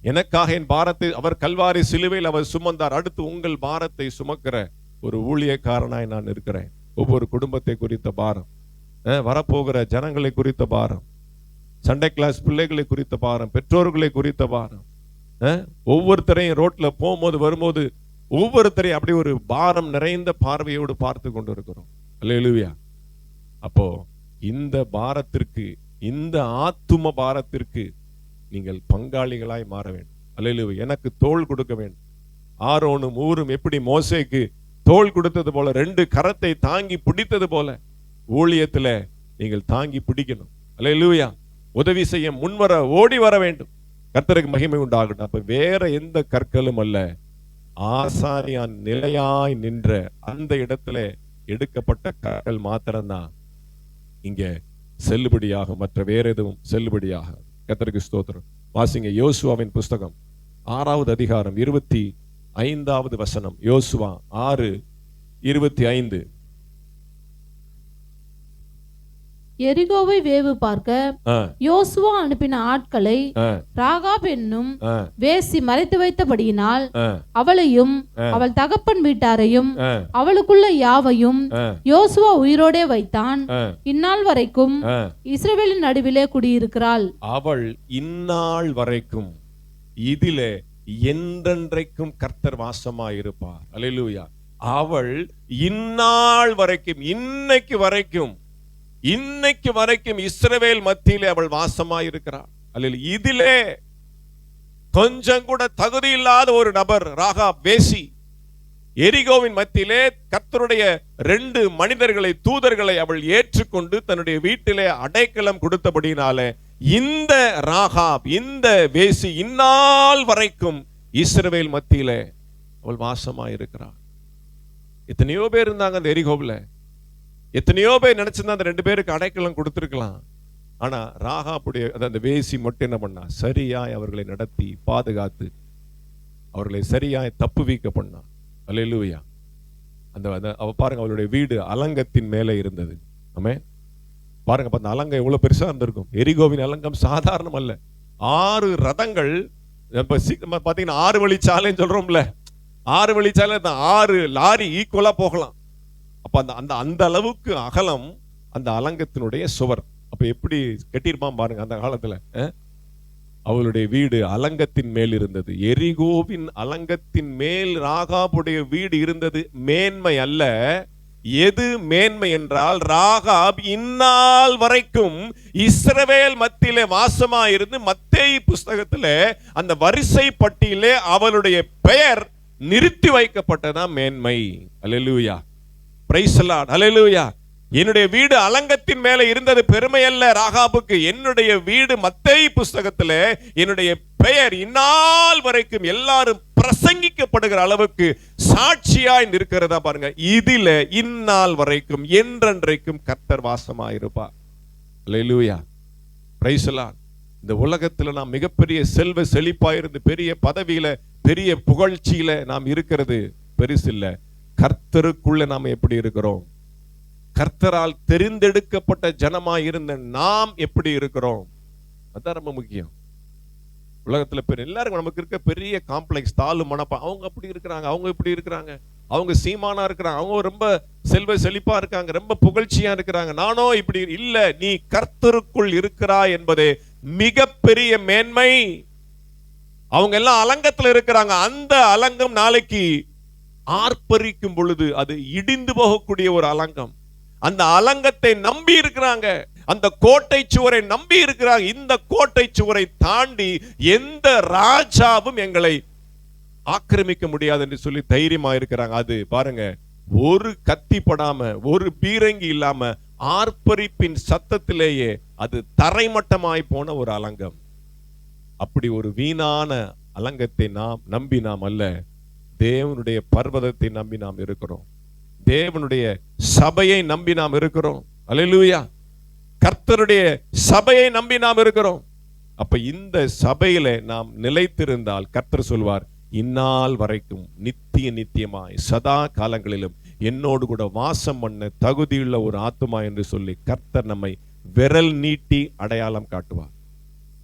எனக்காக என் பாரத்தை அவர் கல்வாரி சிலுவையில் அவர் சுமந்தார். அடுத்து உங்கள் பாரத்தை சுமக்கிற ஒரு ஊழியக்காரனாய் நான் இருக்கிறேன். ஒவ்வொரு குடும்பத்தை குறித்த பாரம், வரப்போகிற ஜனங்களை குறித்த பாரம், சண்டே கிளாஸ் பிள்ளைகளை குறித்த பாரம், பெற்றோர்களை குறித்த பாரம், ஒவ்வொருத்தரையும் ரோட்ல போகும்போது வரும்போது ஒவ்வொருத்தரையும் அப்படி ஒரு பாரம் நிறைந்த பார்வையோடு பார்த்து கொண்டு இருக்கிறோம். அல்லேலூயா. அப்போ இந்த பாரத்திற்கு, இந்த ஆத்தும பாரத்திற்கு நீங்கள் பங்காளிகளாய் மாற வேண்டும். அல்லேலூயா. எனக்கு தோள் கொடுக்க வேண்டும். ஆரோனும் ஊரும் எப்படி மோசேக்கு தோள் கொடுத்தது போல, 2 கரத்தை தாங்கி பிடித்தது போல ஊழியத்துல நீங்கள் தாங்கி பிடிக்கணும். அல்லேலூயா. உதவி செய்ய முன்வர ஓடி வர வேண்டும். கர்த்தருக்கு மகிமை உண்டாகட்டும். அப்ப வேற எந்த கற்களும் அல்ல, ஆசாரியான் நிலையாய் நின்ற அந்த இடத்துல எடுக்கப்பட்ட கற்கள் மாத்திரம்தான் இங்க செல்லுபடியாக, மற்ற வேற எதுவும் செல்லுபடியாக. கர்த்தருக்கு ஸ்தோத்திரம். வாசிங்க யோசுவாவின் புஸ்தகம் 6வது அதிகாரம் 25வது வசனம். யோசுவா 6:25. எரிகோவை வேவு பார்க்க யோசுவா அனுப்பின ஆட்களை ராகாப் என்னும் வேசி மறைத்து வைத்தபடியினால் அவளையும் அவள் தகப்பன் வீட்டாரையும் அவளுக்குள்ள யாவையும் யோசுவா உயிரோடே வைத்தான். இந்நாள் வரைக்கும் இஸ்ரவேலின் நடுவிலே குடியிருக்கிறாள். அவள் இந்நாள் வரைக்கும் இதிலே என்றென்றைக்கும் கர்த்தர் வாசமாயிருப்பார். அல்லேலூயா. அவள் இந்நாள் வரைக்கும், இன்னைக்கு வரைக்கும் இஸ்ரவேல் மத்தியிலே அவள் வாசமாயிருக்கிறாள். அல்லேலூயா. இதிலே கொஞ்சம் கூட தகுதி இல்லாத ஒரு நபர், ராகாப் வேசி, எரிகோவின் மத்தியிலே கர்த்தருடைய 2 மனிதர்களை, தூதர்களை அவள் ஏற்றுக்கொண்டு தன்னுடைய வீட்டிலே அடைக்கலம் கொடுத்தபடினாலே இந்த ராகாப், இந்த வேசி இந்நாள் வரைக்கும் இஸ்ரவேல் மத்தியிலே அவள் வாசமாயிருக்கிறாள். எத்தனையோ பேர் இருந்தாங்க அந்த எரிகோவில், எத்தனையோ பேர் நினைச்சிருந்தா அந்த 2 பேருக்கு அடைக்கலம் கொடுத்திருக்கலாம். ஆனா ராகாப்புடைய அந்த வேசி மட்டும் என்ன பண்ணா, சரியாய் அவர்களை நடத்தி பாதுகாத்து அவர்களை சரியாய் தப்புவிக்க பண்ணா. அல்லேலூயா. அவ பாருங்க, அவளுடைய வீடு அலங்கத்தின் மேலே இருந்தது. ஆமென். பாருங்க, அந்த அலங்கம் எவ்வளவு பெருசா இருந்திருக்கும். எரிகோவின் அலங்கம் சாதாரணம் அல்ல. 6 ரதங்கள், பாத்தீங்கன்னா 6 வழிச்சாலைன்னு சொல்றோம்ல, 6 வழிச்சாலை, 6 லாரி ஈக்குவலா போகலாம். அப்ப அந்த அளவுக்கு அகலம் அந்த அலங்கத்தினுடைய சுவர். அப்ப எப்படி கட்டியிருப்பான் பாருங்க அந்த காலத்துல. அவளுடைய வீடு அலங்கத்தின் மேல் இருந்தது. எரிகோவின் அலங்கத்தின் மேல் ராகாபுடைய வீடு இருந்தது. மேன்மை அல்ல. எது மேன்மை என்றால், ராகாப் இந்நாள் வரைக்கும் இஸ்ரவேல் மத்தியிலே வாசமாயிருந்து மத்தேயு புஸ்தகத்திலே அந்த வரிசை பட்டியலே அவளுடைய பெயர் நிறுத்தி வைக்கப்பட்டதான் மேன்மை. அல்லேலூயா. Praise the Lord. அல்லேலூயா. என்னுடைய வீடு அலங்கத்தின் மேலே இருந்தது பெருமை அல்ல ராகாபுக்கு. என்னுடைய வீடு மத்தேயு புஸ்தகத்திலே என்னுடைய பெயர் இந்நாள் வரைக்கும் எல்லாரும் பிரசங்கிக்கப்படுகிற அளவுக்கு சாட்சியாய் நிற்கிறதா பாருங்க. இதில இந்நாள் வரைக்கும் என்றென்றைக்கும் கர்த்தர் வாசமாயிருப்பார். அல்லேலூயா. Praise the Lord. இந்த உலகத்துல நாம் மிகப்பெரிய செல்வ செழிப்பாயிருந்து பெரிய பதவியில பெரிய புகழ்ச்சியில நாம் இருக்கிறது பெருசு இல்ல. கர்த்தருக்குள்ள நாம் எப்படி இருக்கிறோம், கர்த்தரால் தெரிந்தெடுக்கப்பட்ட ஜனமாய் இருந்த நாம் எப்படி இருக்கிறோம், அதான் ரொம்ப முக்கியம். உலகத்துல எல்லாருக்கும் நமக்கு இருக்க பெரிய காம்ப்ளெக்ஸ், தாழ்வு மனப்பா, அவங்க அப்படி இருக்கிறாங்க, அவங்க இப்படி இருக்கிறாங்க, அவங்க சீமானா இருக்கிறாங்க, அவங்க ரொம்ப செல்வ செழிப்பா இருக்காங்க, ரொம்ப புகழ்ச்சியா இருக்கிறாங்க, நானோ இப்படி இல்ல. நீ கர்த்தருக்குள் இருக்கிறாய் என்பதே மிகப்பெரிய மேன்மை. அவங்க எல்லாம் அலங்கத்துல இருக்கிறாங்க. அந்த அலங்கம் நாளைக்கு ஆர்ப்பரிக்கும் பொழுது அது இடிந்து போகக்கூடிய ஒரு அலங்கம். அந்த அலங்கத்தை நம்பி இருக்கிறாங்க, அந்த கோட்டை சுவரை நம்பி இருக்கிறாங்க. இந்த கோட்டை சுவரை தாண்டி எந்த ராஜாவும் எங்களை ஆக்கிரமிக்க முடியாது என்று சொல்லி தைரியமா இருக்கிறாங்க. அது பாருங்க, ஒரு கத்தி படாம, ஒரு பீரங்கி இல்லாம ஆர்ப்பரிப்பின் சத்தத்திலேயே அது தரைமட்டமாய் போன ஒரு அலங்கம். அப்படி ஒரு வீணான அலங்கத்தை நாம் நம்பி நாம் அல்ல, தேவனுடைய பர்வதத்தை நம்பி நாம் இருக்கிறோம். தேவனுடைய சபையை நம்பி நாம் இருக்கிறோம். அல்லேலூயா. கர்த்தருடைய சபையை நம்பி நாம் இருக்கிறோம். அப்ப இந்த சபையில நாம் நிலைத்திருந்தால் கர்த்தர் சொல்வார், இந்நாள் வரைக்கும் நித்தியமாய் சதா காலங்களிலும் என்னோடு கூட வாசம் பண்ண தகுதியுள்ள ஒரு ஆத்துமா என்று சொல்லி கர்த்தர் நம்மை விரல் நீட்டி அடையாளம் காட்டுவார்.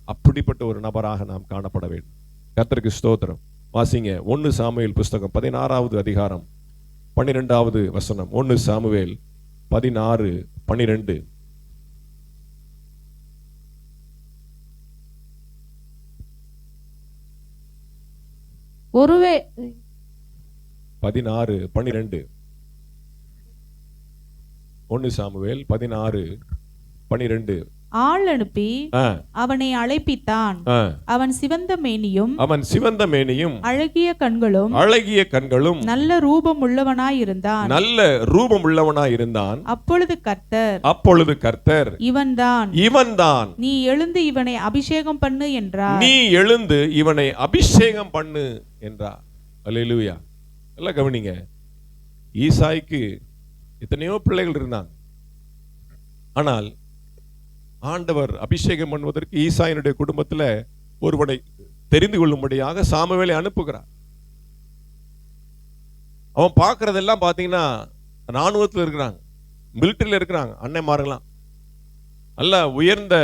அப்படிப்பட்ட ஒரு நபராக நாம் காணப்பட வேண்டும். கர்த்தருக்கு ஸ்தோத்திரம். வாசிங்க 1 சாமுவேல் புஸ்தகம் 16வது அதிகாரம் 12வது வசனம். 1 சாமுவேல் 16:12. ஒருவே 16:12. 1 சாமுவேல் 16:12. ஆள் அனுப்பி அவனை அழைப்பித்தான். அவன் சிவந்த மேனியும் அழகிய கண்களும் நல்ல ரூபம் உள்ளவனாயிருந்தான். அப்பொழுது கர்த்தர் இவன்தான், நீ எழுந்து இவனை அபிஷேகம் பண்ணு என்றார். அல்லேலூயா. எல்லாம் கவனிங்க. ஈசாய்க்கு எத்தனையோ பிள்ளைகள் இருந்தாங்க. ஆனால் ஆண்டவர் அபிஷேகம் பண்ணுவதற்கு ஈசாயினுடைய குடும்பத்துல ஒருவனை தெரிந்து கொள்ளும்படியாக சாமுவேலை அனுப்புகிறார். அவன் பார்க்கறதெல்லாம் பாத்தீங்கன்னா ராணுவத்தில் இருக்கிறாங்க, மிலிட்டரியில் இருக்கிறாங்க, அன்னைமார்களாம் நல்ல உயர்ந்த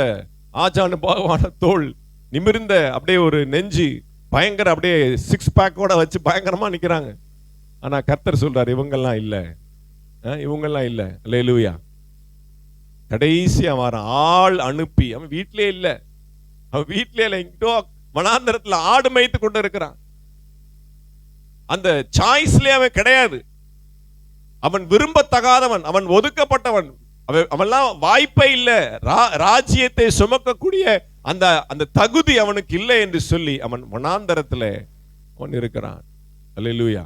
ஆஜானுபாவான தோல், நிமிர்ந்த அப்படியே ஒரு நெஞ்சு, பயங்கர அப்படியே 6 பேக்கோட வச்சு பயங்கரமா நிக்கிறாங்க. ஆனா கர்த்தர் சொல்றார், இவங்கெல்லாம் இல்ல. அல்லேலூயா. கடைசியா வர ஆள் அனுப்பி, அவன் வீட்டிலே இல்ல, எங்கிட்டோ வனாந்தரத்துல ஆடு மேய்த்து கொண்டு இருக்கிறான். அந்த சாய்ஸ்லயே அவன் கிடையாது. அவன் விரும்பத்தகாதவன், அவன் ஒதுக்கப்பட்டவன், அவன்லாம் வாய்ப்பே இல்லை. ராஜ்யத்தை சுமக்கக்கூடிய அந்த அந்த தகுதி அவனுக்கு இல்லை என்று சொல்லி அவன் வனாந்தரத்துல அவன் இருக்கிறான். அல்லேலூயா.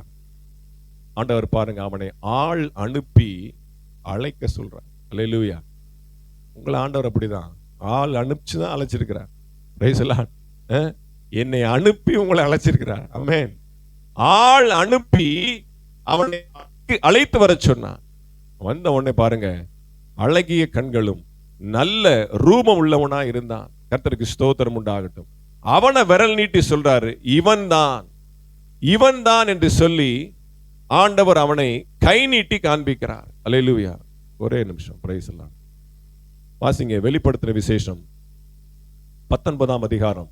ஆண்டவர் பாருங்க, அவனை ஆள் அனுப்பி அழைக்க சொல்றான். அல்லேலூயா. உங்களை ஆண்டவர் அப்படிதான் ஆள் அனுப்பிச்சுதான் அழைச்சிருக்கிறார். Price the Lord. என்னை அனுப்பி உங்களை அழைச்சிருக்கிறார். ஆமென். ஆள் அனுப்பி அவனை அழைத்து வர சொன்னான். வந்த உடனே பாருங்க, அழகிய கண்களும் நல்ல ரூபம் உள்ளவனா இருந்தான். கர்த்தருக்கு ஸ்தோத்திரம் உண்டாகட்டும். அவனை விரல் நீட்டி சொல்றாரு, இவன் தான் என்று சொல்லி ஆண்டவர் அவனை கை நீட்டி காண்பிக்கிறார். அல்லேலூயா. ஒரே நிமிஷம். Price the Lord. வாசிங்க வெளிப்படுத்தின விசேஷம் 19ஆம் அதிகாரம்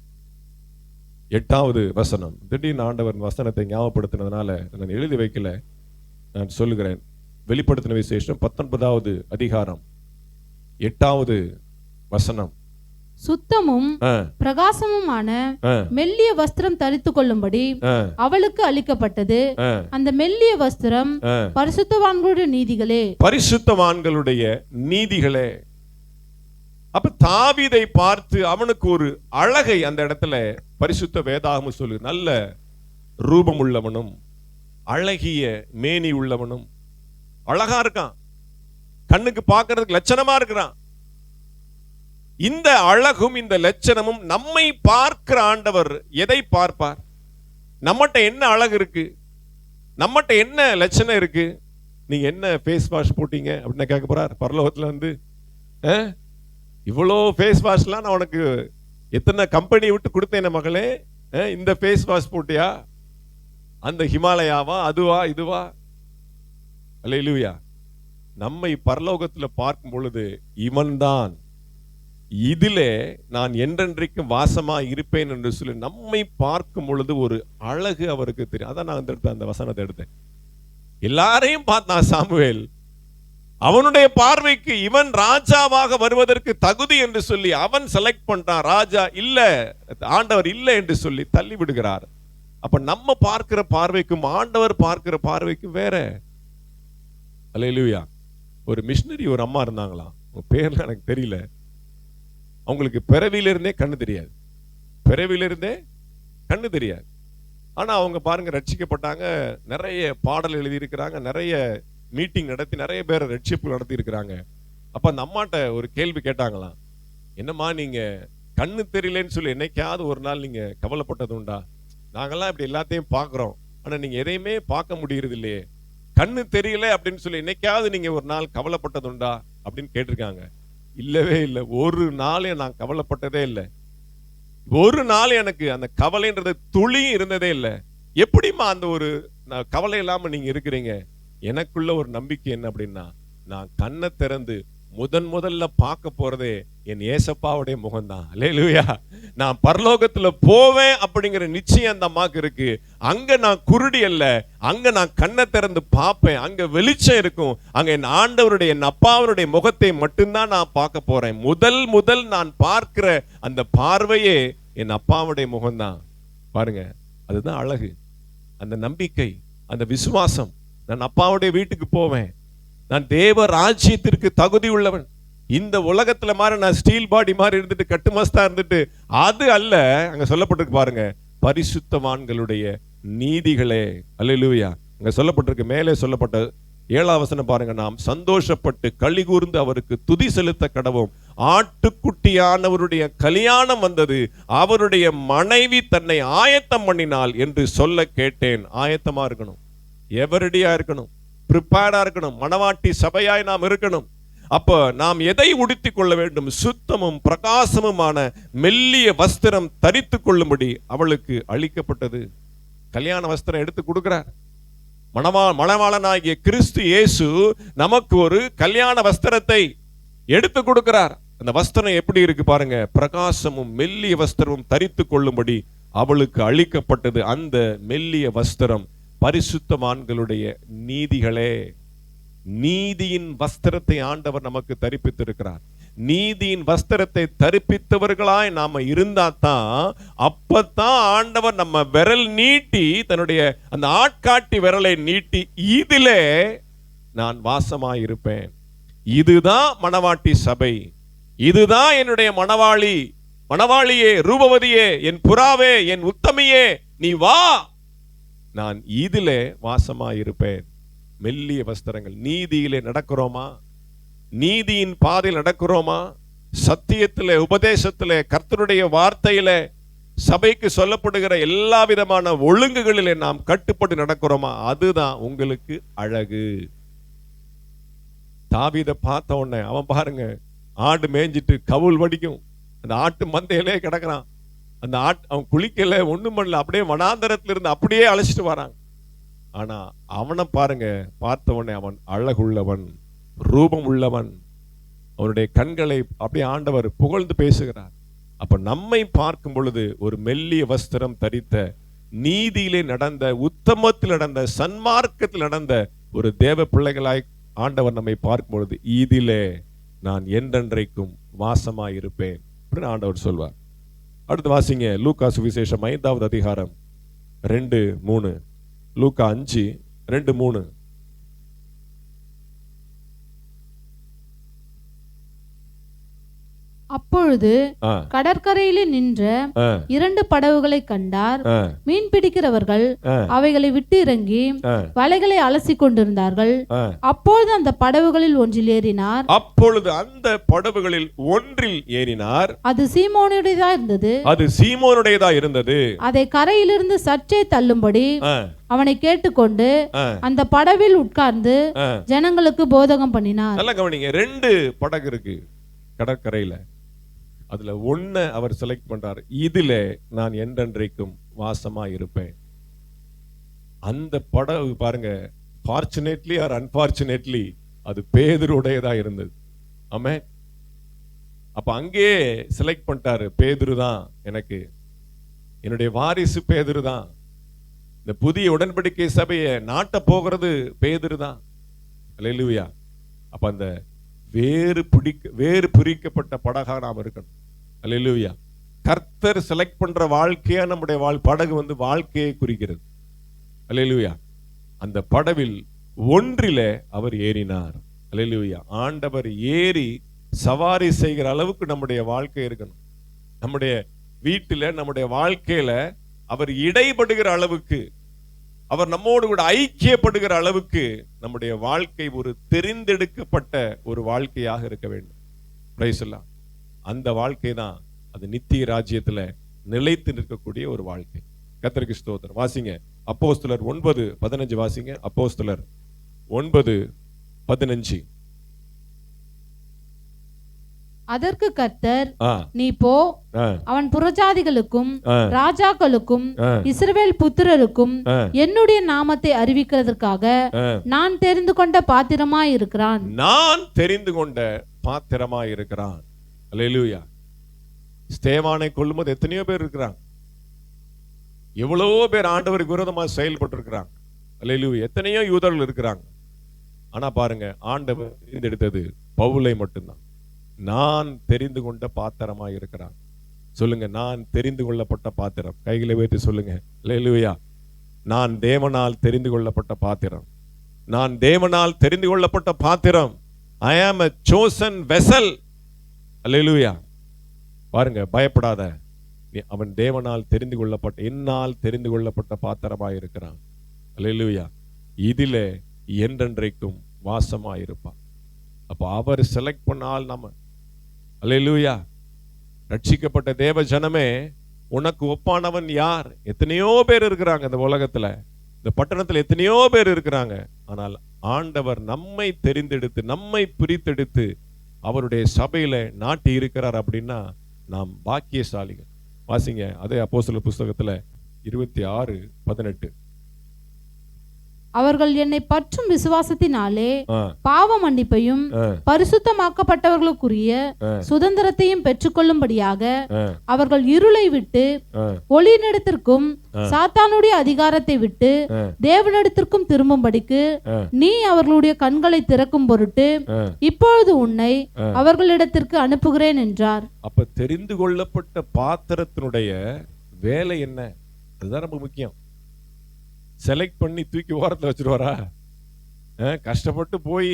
8வது வசனம். திடீர்னு ஆண்டவர் வசனத்தை ஞாபகப்படுத்தினதுனால நான் எழுதி வைக்கல, நான் சொல்லுகிறேன். வெளிப்படுத்தின விசேஷம் 19வது அதிகாரம் 8வது வசனம். சுத்தமும் பிரகாசமுமான மெல்லிய வஸ்திரம் தரித்துக் கொள்ளும்படி அவளுக்கு அளிக்கப்பட்டது. அந்த மெல்லிய வஸ்திரம் பரிசுத்தவான்களுடைய நீதிகளே. பரிசுத்தவான்களுடைய நீதிகளே. அப்ப தாவீதை பார்த்து அவனுக்கு ஒரு அழகை அந்த இடத்துல பரிசுத்த வேதாகமம் சொல்லு. நல்ல ரூபம் உள்ளவனும் அழகிய மேனி உள்ளவனும் அழகா இருக்கான். கண்ணுக்கு பார்க்கிறதுக்கு லட்சணமா இருக்கிறான். இந்த அழகும் இந்த லட்சணமும் நம்மை பார்க்கிற ஆண்டவர் எதை பார்ப்பார்? நம்மகிட்ட என்ன அழகு இருக்கு, நம்மகிட்ட என்ன லட்சணம் இருக்கு? நீங்க என்ன ஃபேஸ் வாஷ் போட்டீங்க அப்படின்னு கேட்க போறார் பரலோகத்துல வந்து. இவ்வளோ ஃபேஸ் வாஷ்லாம் நான் உனக்கு எத்தனை கம்பெனி விட்டு கொடுத்தேன் மகளே, இந்த ஃபேஸ் வாஷ் போட்டியா? அந்த ஹிமாலயாவா, அதுவா இதுவா? அல்லேலூயா. நம்மை பரலோகத்துல பார்க்கும் பொழுது இவன்தான், இதிலே நான் என்றென்றைக்கும் வாசமா இருப்பேன் என்று சொல்லி நம்மை பார்க்கும் பொழுது ஒரு அழகு அவருக்கு தெரியும். அதான் நான் அந்த வசனத்தை எடுத்தேன். எல்லாரையும் பார்த்தான் சாமுவேல். அவனுடைய பார்வைக்கு இவன் ராஜாவாக வருவதற்கு தகுதி என்று சொல்லி அவன் செலக்ட் பண்றான். ராஜா இல்ல, ஆண்டவர் இல்லை என்று சொல்லி தள்ளி விடுகிறார். அப்ப நம்ம பார்க்கிற பார்வைக்கும் ஆண்டவர் பார்க்கிற பார்வைக்கும் வேற. அல்லேலூயா. ஒரு மிஷினரி ஒரு அம்மா இருந்தாங்களாம், பேர்ல எனக்கு தெரியல. அவங்களுக்கு பிறவியிலிருந்தே கண்ணு தெரியாது. பிறவியிலிருந்தே கண்ணு தெரியாது. ஆனா அவங்க பாருங்க ரட்சிக்கப்பட்டாங்க. நிறைய பாடல் எழுதியிருக்கிறாங்க, நிறைய மீட்டிங் நடத்தி நிறைய பேரை ரட்சிப்பு நடத்தி இருக்கிறாங்க. அப்ப அந்த அம்மாட்ட ஒரு கேள்வி கேட்டாங்களாம், என்னம்மா நீங்க கண்ணு தெரியலன்னு சொல்லி என்னைக்காவது ஒரு நாள் நீங்க கவலைப்பட்டது உண்டா? நாங்கெல்லாம் இப்படி எல்லாத்தையும் பார்க்கிறோம், ஆனா நீங்க எதையுமே பார்க்க முடியறது இல்லையே, கண்ணு தெரியல அப்படின்னு சொல்லி என்னைக்காவது நீங்க ஒரு நாள் கவலைப்பட்டது உண்டா அப்படின்னு கேட்டிருக்காங்க. இல்லவே இல்லை, ஒரு நாள் நான் கவலைப்பட்டதே இல்லை. ஒரு நாள் எனக்கு அந்த கவலைன்றது துளி இருந்ததே இல்லை. எப்படிமா அந்த ஒரு கவலை இல்லாம நீங்க இருக்கிறீங்க? எனக்குள்ள ஒரு நம்பிக்கை என்ன அப்படின்னா, நான் கண்ணை திறந்து முதல்ல பார்க்க போறதே என் ஏசப்பாவுடைய முகம்தான். அல்லேலூயா. நான் பரலோகத்துல போவேன் அப்படிங்கிற நிச்சயம் அந்த அம்மாக்கு இருக்கு. அங்க நான் குருடி அல்ல, அங்க நான் கண்ணை திறந்து பார்ப்பேன். அங்க வெளிச்சம் இருக்கும். அங்க என் ஆண்டவருடைய என் அப்பாவுடைய முகத்தை மட்டும்தான் நான் பார்க்க போறேன். முதல் நான் பார்க்கிற அந்த பார்வையே என் அப்பாவுடைய முகம்தான். பாருங்க, அதுதான் அழகு, அந்த நம்பிக்கை, அந்த விசுவாசம். நான் அப்பாவுடைய வீட்டுக்கு போவேன், நான் தேவ ராஜ்யத்திற்கு தகுதி உள்ளவன். இந்த உலகத்துல மாதிரி நான் ஸ்டீல் பாடி மாதிரி இருந்துட்டு கட்டுமஸ்தா இருந்துட்டு அது அல்ல. அங்க சொல்லப்பட்டிருக்கு பாருங்க, பரிசுத்தவான்களுடைய நீதிகளே. அல்லேலூயா. அங்க சொல்லப்பட்டிருக்கு, மேலே சொல்லப்பட்ட 7ஆம் வசனம் பாருங்க, நாம் சந்தோஷப்பட்டு களி கூர்ந்து அவருக்கு துதி செலுத்த கடவோம். ஆட்டுக்குட்டியானவருடைய கல்யாணம் வந்தது, அவருடைய மனைவி தன்னை ஆயத்தம் பண்ணினாள் என்று சொல்ல கேட்டேன். ஆயத்தமா இருக்கணும், எவரடியா இருக்கணும், பிரிப்பேர்டா இருக்கணும். மணவாட்டி சபையாய் நாம் இருக்கணும். அப்ப நாம் எதை உடுத்திக் கொள்ள வேண்டும்? சுத்தமும் பிரகாசமுமான மெல்லிய வஸ்திரம் தரித்து கொள்ளும்படி அவளுக்கு அளிக்கப்பட்டது. கல்யாண வஸ்திரம் எடுத்து கொடுக்கிறார். மணவாளனாகிய கிறிஸ்து இயேசு நமக்கு ஒரு கல்யாண வஸ்திரத்தை எடுத்து கொடுக்கிறார். அந்த வஸ்திரம் எப்படி இருக்கு பாருங்க, பிரகாசமும் மெல்லிய வஸ்திரமும் தரித்து கொள்ளும்படி அவளுக்கு அளிக்கப்பட்டது. அந்த மெல்லிய வஸ்திரம் பரிசுத்தவான்களுடைய நீதிகளே. நீதியின் வஸ்திரத்தை ஆண்டவர் நமக்கு தரிப்பித்திருக்கிறார். நீதியின் வஸ்திரத்தை தரிப்பித்தவர்களாய் நாம இருந்தா தான், அப்பதான் ஆண்டவர் நம்ம விரல் நீட்டி, தன்னுடைய அந்த ஆட்காட்டி விரலை நீட்டி, இதிலே நான் வாசமாயிருப்பேன், இதுதான் மணவாட்டி சபை, இதுதான் என்னுடைய மணவாளி, மணவாளியே, ரூபவதியே, என் புறாவே, என் உத்தமியே, நீ வா, நான் இதிலே வாசமாயிருப்பேன். மெல்லிய வஸ்திரங்கள். நீதியிலே நடக்கிறோமா? நீதியின் பாதையில் நடக்கிறோமா? சத்தியத்திலே, உபதேசத்திலே, கர்த்தருடைய வார்த்தையிலே, சபைக்கு சொல்லப்படுகிற எல்லா விதமான ஒழுங்குகளிலே நாம் கட்டுப்பட்டு நடக்கிறோமா? அதுதான் உங்களுக்கு அழகு. தாவீதை பார்த்த உடனே அவன் பாருங்க, ஆடு மேய்ஞ்சிட்டு கவுல் வடிக்கும், அந்த ஆட்டு மந்தையிலே கிடக்குறான், அந்த அவன் குளிக்கல, ஒண்ணும் பண்ணல, அப்படியே வனாந்தரத்துல இருந்து அப்படியே அழைச்சிட்டு வராங்க. ஆனா அவனை பாருங்க, பார்த்த உடனே அவன் அழகுள்ளவன், ரூபம் உள்ளவன், அவனுடைய கண்களை அப்படியே ஆண்டவர் புகழ்ந்து பேசுகிறார். அப்ப நம்மை பார்க்கும் பொழுது ஒரு மெல்லிய வஸ்திரம் தரித்த, நீதியிலே நடந்த, உத்தமத்தில் நடந்த, சன்மார்க்கத்தில் நடந்த ஒரு தேவ பிள்ளைகளாய் ஆண்டவர் நம்மை பார்க்கும் பொழுது, இதிலே நான் என்றென்றைக்கும் வாசமாயிருப்பேன் அப்படின்னு ஆண்டவர் சொல்வார். அடுத்து வாசிங்க, லூக்கா சுவிசேஷம் 5வது அதிகாரம் 2:3. லூக்கா 5:2-3. அப்பொழுது கடற்கரையிலே நின்ற 2 படகுகளை கண்டார். மீன் பிடிக்கிறவர்கள் அவைகளை விட்டு இறங்கி வலைகளை அலசி கொண்டிருந்தார்கள். அப்பொழுது அந்த படகுகளில் ஒன்றில் ஏறினார். அது சீமோனுடையதா இருந்தது. அதை கரையிலிருந்து சற்றே தள்ளும்படி அவனை கேட்டுக்கொண்டு அந்த படவில் உட்கார்ந்து ஜனங்களுக்கு போதகம் பண்ணினார். நல்லா கவனிங்க, 2 படகு இருக்கு கடற்கரையில. அதுல ஒண்ணு அவர் செலக்ட் பண்றார், இதுல நான் என்றென்றைக்கும் வாசமா இருப்பேன். அந்த படகு பாருங்க, ஃபார்ச்சுனேட்லி ஆர் அன்பார்ச்சுனேட்லி அது பேதுருடையதா இருந்தது. ஆமென். அப்ப அங்கே செலக்ட் பண்ணிட்டாரு, பேதுரு தான் எனக்கு, என்னுடைய வாரிசு பேதுரு தான், இந்த புதிய உடன்படிக்கை சபையை நாட்ட போகிறது பேதுரு தான். அல்லேலூயா. அப்ப அந்த வேறு பிரிக்கப்பட்ட படகா நாம் இருக்கணும். அல்லேலூயா. கர்த்தர் செலக்ட் பண்ற வாழ்க்கையா நம்முடைய படகு வாழ்க்கையை குறிக்கிறது. அல்லேலூயா. அந்த படவில் ஒன்றிலே அவர் ஏறினார். அல்லேலூயா. ஆண்டவர் ஏறி சவாரி செய்கிற அளவுக்கு நம்முடைய வாழ்க்கை இருக்கணும். நம்முடைய வீட்டில, நம்முடைய வாழ்க்கையில அவர் இடைப்படுகிற அளவுக்கு, அவர் நம்மோடு கூட ஐக்கியப்படுகிற அளவுக்கு நம்முடைய வாழ்க்கை ஒரு தெரிந்தெடுக்கப்பட்ட ஒரு வாழ்க்கையாக இருக்க வேண்டும். பிரைஸ் எல்லாம். அந்த வாழ்க்கை தான் அது நித்திய ராஜ்யத்துல நிலைத்து நிற்கக்கூடிய ஒரு வாழ்க்கை. கர்த்தருக்கு ஸ்தோத்திரம். வாசிங்க அப்போஸ்தலர் 9:15. வாசிங்க அப்போஸ்தலர் 9:15. அதற்கு கர்த்தர், நீ போ, அவன் புறஜாதிகளுக்கும் ராஜாக்களுக்கும் இஸ்ரவேல் புத்திரருக்கும் என்னுடைய நாமத்தை அறிவிக்கிறதற்காக நான் தெரிந்து கொண்ட பாத்திரமாய் இருக்கிறான். நான் தெரிந்து கொண்ட பாத்திரமாய் இருக்கிறான். அல்லேலூயா. ஸ்தேவானை கொல்லும்போது எத்தனையோ பேர் இருக்கிறாங்க, எவ்வளவோ பேர் ஆண்டவருக்கு விரோதமா செயல்பட்டு இருக்கிறாங்க. அல்லேலூயா. எத்தனையோ யூதர்கள் இருக்கிறாங்க. ஆனா பாருங்க, ஆண்டவர் தேர்ந்தெடுத்தது பவுலை மட்டும்தான். நான் தெரிந்து கொண்ட பாத்திரமாய் இருக்கிறான். சொல்லுங்க, நான் தெரிந்து கொள்ளப்பட்ட பாத்திரம். கைகளை வைத்து சொல்லுங்க, அல்லேலூயா. நான் தேவனால் தெரிந்து கொள்ளப்பட்ட பாத்திரம். நான் தேவனால் தெரிந்து கொள்ளப்பட்ட பாத்திரம். I am a chosen vessel. அல்லேலூயா. பாருங்க, பயப்படாத, அவன் தேவனால் தெரிந்து கொள்ளப்பட்ட, என்னால் தெரிந்து கொள்ளப்பட்ட பாத்திரமாய் இருக்கிறான். அல்லேலூயா. இதிலே என்றென்றைக்கும் வாசமாயிருப்பான். அப்ப அவர் செலக்ட் பண்ணால் நம்ம, அல்லேலூயா, ரட்சிக்கப்பட்ட தேவ ஜனமே, உனக்கு ஒப்பானவன் யார்? எத்தனையோ பேர் இருக்கிறாங்க இந்த உலகத்துல, இந்த பட்டணத்துல எத்தனையோ பேர் இருக்கிறாங்க. ஆனால் ஆண்டவர் நம்மை தெரிந்தெடுத்து, நம்மை பிரித்தெடுத்து அவருடைய சபையில நாட்டி இருக்கிறார் அப்படின்னா நாம் பாக்கியசாலிகள். வாசிங்க அதே அப்போஸ்தலர் புஸ்தகத்துல 26:18. அவர்கள் என்னை பற்றும் விசுவாசத்தினாலே ஆ, பாவ மன்னிப்பையும் ஆ, பரிசுத்தமாக்கப்பட்டவர்களுக்குரிய சுதந்திரத்தையும் பெற்றுக்கொள்ளும்படியாக ஆ, அவர்கள் இருளை விட்டு ஆ, ஒளியினிடத்திற்கும் சாத்தானுடைய அதிகாரத்தை விட்டு ஆ. தேவனிடத்திற்கும் திரும்பும்படிக்கு ஆ. நீ அவர்களுடைய கண்களை திறக்கும் பொருட்டு ஆ. இப்பொழுது உன்னை அவர்களிடத்திற்கு அனுப்புகிறேன் என்றார். அப்ப தெரிந்து கொள்ளப்பட்ட பாத்திரத்தினுடைய வேலை என்ன? அதுதான் ரொம்ப முக்கியம். செலக்ட் பண்ணி தூக்கி ஓரத்துல வச்சிருவாரா? கஷ்டப்பட்டு போய்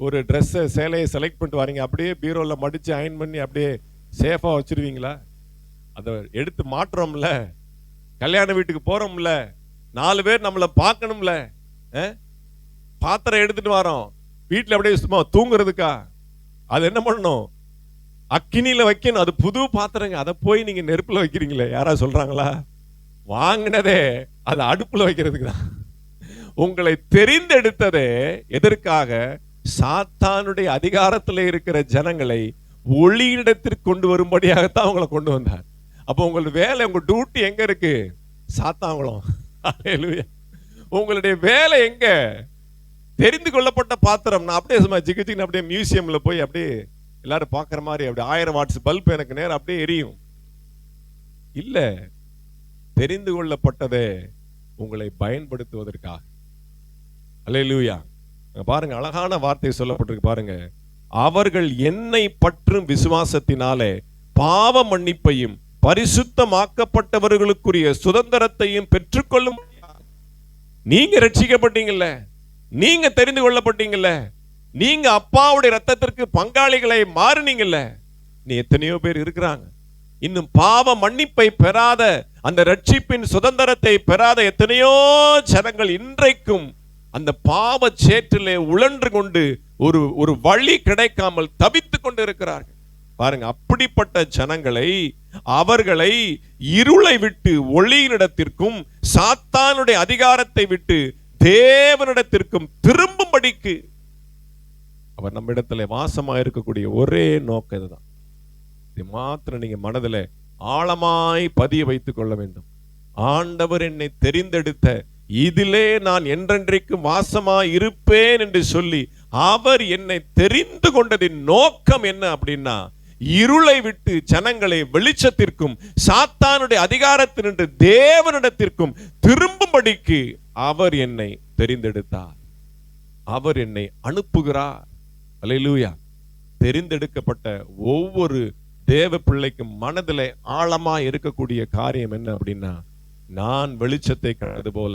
ஒரு ட்ரெஸ்ஸை சேலையை செலக்ட் பண்ணிட்டு வரீங்க, அப்படியே பீரோல மடிச்சு அயன் பண்ணி அப்படியே சேஃபா வச்சிருவீங்களா? அதை எடுத்து மாட்டுறோம்ல, கல்யாண வீட்டுக்கு போறோம்ல, 4 பேர் நம்மளை பார்க்கணும்ல, பாத்திரம் எடுத்துட்டு வரோம், வீட்டுல அப்படியே சும்மா தூங்குறதுக்கா? அது என்ன பண்ணணும்? அக்கினியில வைக்கணும். அது புது பாத்திரங்க, அதை போய் நீங்க நெருப்புல வைக்கிறீங்களே, யாரா சொல்றாங்களா? வாங்கினதே அது அடுப்புல வைக்கிறதுக்கு தான். உங்களை தெரிந்தெடுத்ததே எதற்காக? சாத்தானுடைய அதிகாரத்தில் இருக்கிற ஜனங்களை ஒளியிடத்திற்கு கொண்டு வரும்படியாகத்தான் அவங்களை கொண்டு வந்தார். அப்போ உங்களோட வேலை, உங்க டியூட்டி எங்க இருக்கு? சாத்தாங்குளம். அல்லேலூயா. உங்களுடைய வேலை எங்க? தெரிந்து கொள்ளப்பட்ட பாத்திரம். நான் அப்படியே சும்மா ஜிகிச்சின்னு அப்படியே மியூசியம்ல போய் அப்படியே எல்லாரும் பார்க்குற மாதிரி அப்படி 1000 வாட்ஸ் பல்ப் எனக்கு நேரம் அப்படியே எரியும் இல்ல. தெரிந்து கொள்ளப்பட்டதே உங்களை பயன்படுத்துவதற்காக. அல்லேலூயா. பாருங்க, அழகான வார்த்தை சொல்லப்பட்டிருக்கு பாருங்க. அவர்கள் என்னை பற்றும் விசுவாசத்தினாலே பாவ மன்னிப்பையும் பரிசுத்தமாக்கப்பட்டவர்களுக்குரிய சுதந்திரத்தையும் பெற்றுக்கொள்ளும். நீங்க ரட்சிக்கப்பட்டீங்கல்ல, நீங்க தெரிந்து கொள்ளப்பட்டீங்கல்ல, நீங்க அப்பாவுடைய ரத்தத்திற்கு பங்காளிகளை மாறினீங்கல்ல. நீ எத்தனையோ பேர் இருக்கிறாங்க இன்னும் பாவ மன்னிப்பை பெறாத, அந்த ரட்சிப்பின் சுதந்திரத்தை பெறாத எத்தனையோ ஜனங்கள் இன்றைக்கும் அந்த பாவ சேற்றிலே உழன்று கொண்டு ஒரு வழி கிடைக்காமல் தவித்துக் கொண்டு இருக்கிறார்கள். பாருங்க, அப்படிப்பட்ட ஜனங்களை, அவர்களை இருளை விட்டு ஒளியினிடத்திற்கும் சாத்தானுடைய அதிகாரத்தை விட்டு தேவனிடத்திற்கும் திரும்பும்படிக்கு அவர் நம்மிடத்துல வாசமா இருக்கக்கூடிய ஒரே நோக்கம் இதுதான். இது மாத்திரம் நீங்க மனதில ஆழமாய் பதிய வைத்துக் கொள்ள வேண்டும். ஆண்டவர் என்னை தெரிந்தெடுத்த, இதிலே நான் என்றென்றைக்கும் வாசமாய் இருப்பேன் என்று சொல்லி அவர் என்னை தெரிந்து கொண்டதின் நோக்கம் என்ன அப்படின்னா, இருளை விட்டு ஜனங்களை வெளிச்சத்திற்கும் சாத்தானுடைய அதிகாரத்தினின்று தேவனிடத்திற்கும் திரும்பும்படிக்கு அவர் என்னை தெரிந்தெடுத்தார். அவர் என்னை அனுப்புகிறார். அல்லேலூயா. தெரிந்தெடுக்கப்பட்ட ஒவ்வொரு தேவ பிள்ளைக்கும் மனதிலே ஆழமா இருக்கக்கூடிய காரியம் என்ன அப்படின்னா, நான் வெளிச்சத்தை கண்டது போல,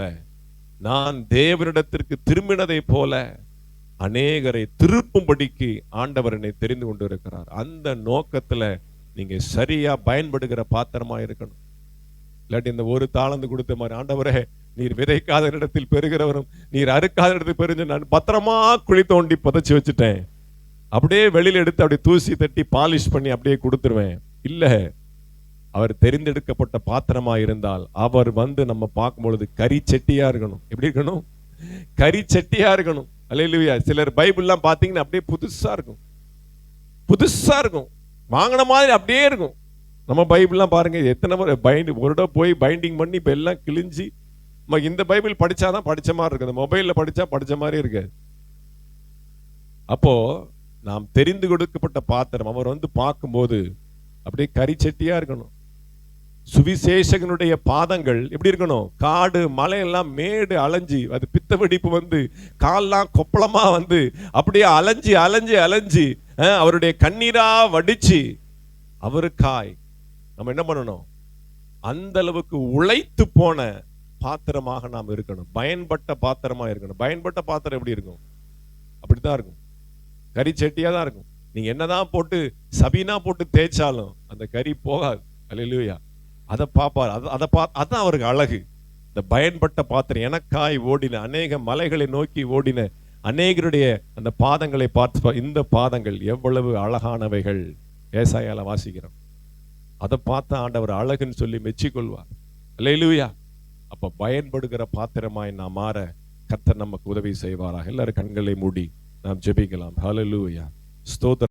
நான் தேவனிடத்திற்கு திரும்பினதை போல அநேகரை திருப்பும்படிக்கு ஆண்டவர் என்னை தெரிந்து கொண்டு இருக்கிறார். அந்த நோக்கத்துல நீங்க சரியா பயன்படுகிற பாத்திரமா இருக்கணும். இல்லாட்டி இந்த ஒரு தாளந்து கொடுத்த மாதிரி, ஆண்டவரே நீர் விதைக்காத இடத்தில் பெறுகிறவரும் நீர் அறுக்காத இடத்தில் பெருஞ்ச, நான் பத்திரமா குழி தோண்டி புதைச்சி வச்சுட்டேன், அப்படியே வெளியில எடுத்து அப்படியே தூசி தட்டி பாலிஷ் பண்ணி அப்படியே கொடுத்துருவேன். இல்ல, அவர் தெரிந்தெடுக்கப்பட்ட பாத்திரமா இருந்தால் அவர் வந்து நம்ம பார்க்கும் பொழுது கறி செட்டியா இருக்கணும். எப்படி இருக்கணும்? கறி செட்டியா இருக்கணும். அல்லேலூயா. சிலர் பைபிள்லாம் பாத்தீங்கன்னா அப்படியே புதுசா இருக்கும், புதுசா இருக்கும், வாங்கின மாதிரி அப்படியே இருக்கும். நம்ம பைபிள்லாம் பாருங்க, எத்தனை முறை ஒரு இடம் போய் பைண்டிங் பண்ணி இப்ப எல்லாம் கிழிஞ்சி, இந்த பைபிள் படிச்சாதான் படிச்ச மாதிரி இருக்கு, அந்த மொபைல்ல படிச்சா படிச்ச மாதிரி இருக்காது. அப்போ நாம் தெரிந்து கொடுக்கப்பட்ட பாத்திரம், அவர் வந்து பார்க்கும்போது அப்படியே கறி செட்டியா இருக்கணும். சுவிசேஷகனுடைய பாதங்கள் எப்படி இருக்கணும்? காடு மலையெல்லாம் மேடு அலைஞ்சி, அது பித்த வெடிப்பு வந்து கால்லாம் கொப்பளமா வந்து அப்படியே அலைஞ்சி அலைஞ்சி அலைஞ்சி அவருடைய கண்ணீரா வடிச்சு அவருக்காய் நம்ம என்ன பண்ணணும்? அந்த அளவுக்கு உழைத்து போன பாத்திரமாக நாம் இருக்கணும். பயன்பட்ட பாத்திரமா இருக்கணும். பயன்பட்ட பாத்திரம் எப்படி இருக்கும்? அப்படித்தான் இருக்கும், கறி செட்டியா தான் இருக்கும். நீங்க என்னதான் போட்டு சபீனா போட்டு தேய்ச்சாலும் அந்த கறி போகாது. அல்லேலூயா. அதை பார்ப்பார். அதான் அவருக்கு அழகு. இந்த பயன்பட்ட பாத்திரம், எனக்காய் ஓடின அநேக மலைகளை நோக்கி ஓடின அநேகருடைய அந்த பாதங்களை பார்த்து, இந்த பாதங்கள் எவ்வளவு அழகானவைகள். ஏசாயால வாசிக்கிறோம். அதை பார்த்த ஆண்டவர் அழகுன்னு சொல்லி மெச்சிக்கொள்வார். அல்லேலூயா. அப்ப பயன்படுகிற பாத்திரமாய் நாம் மாற கர்த்தர் நமக்கு உதவி செய்வாராக. எல்லாரும் கண்களை மூடி நாம் ஜெபிக்கலாம். ஹல்லேலூயா. ஸ்தோத்திரம்.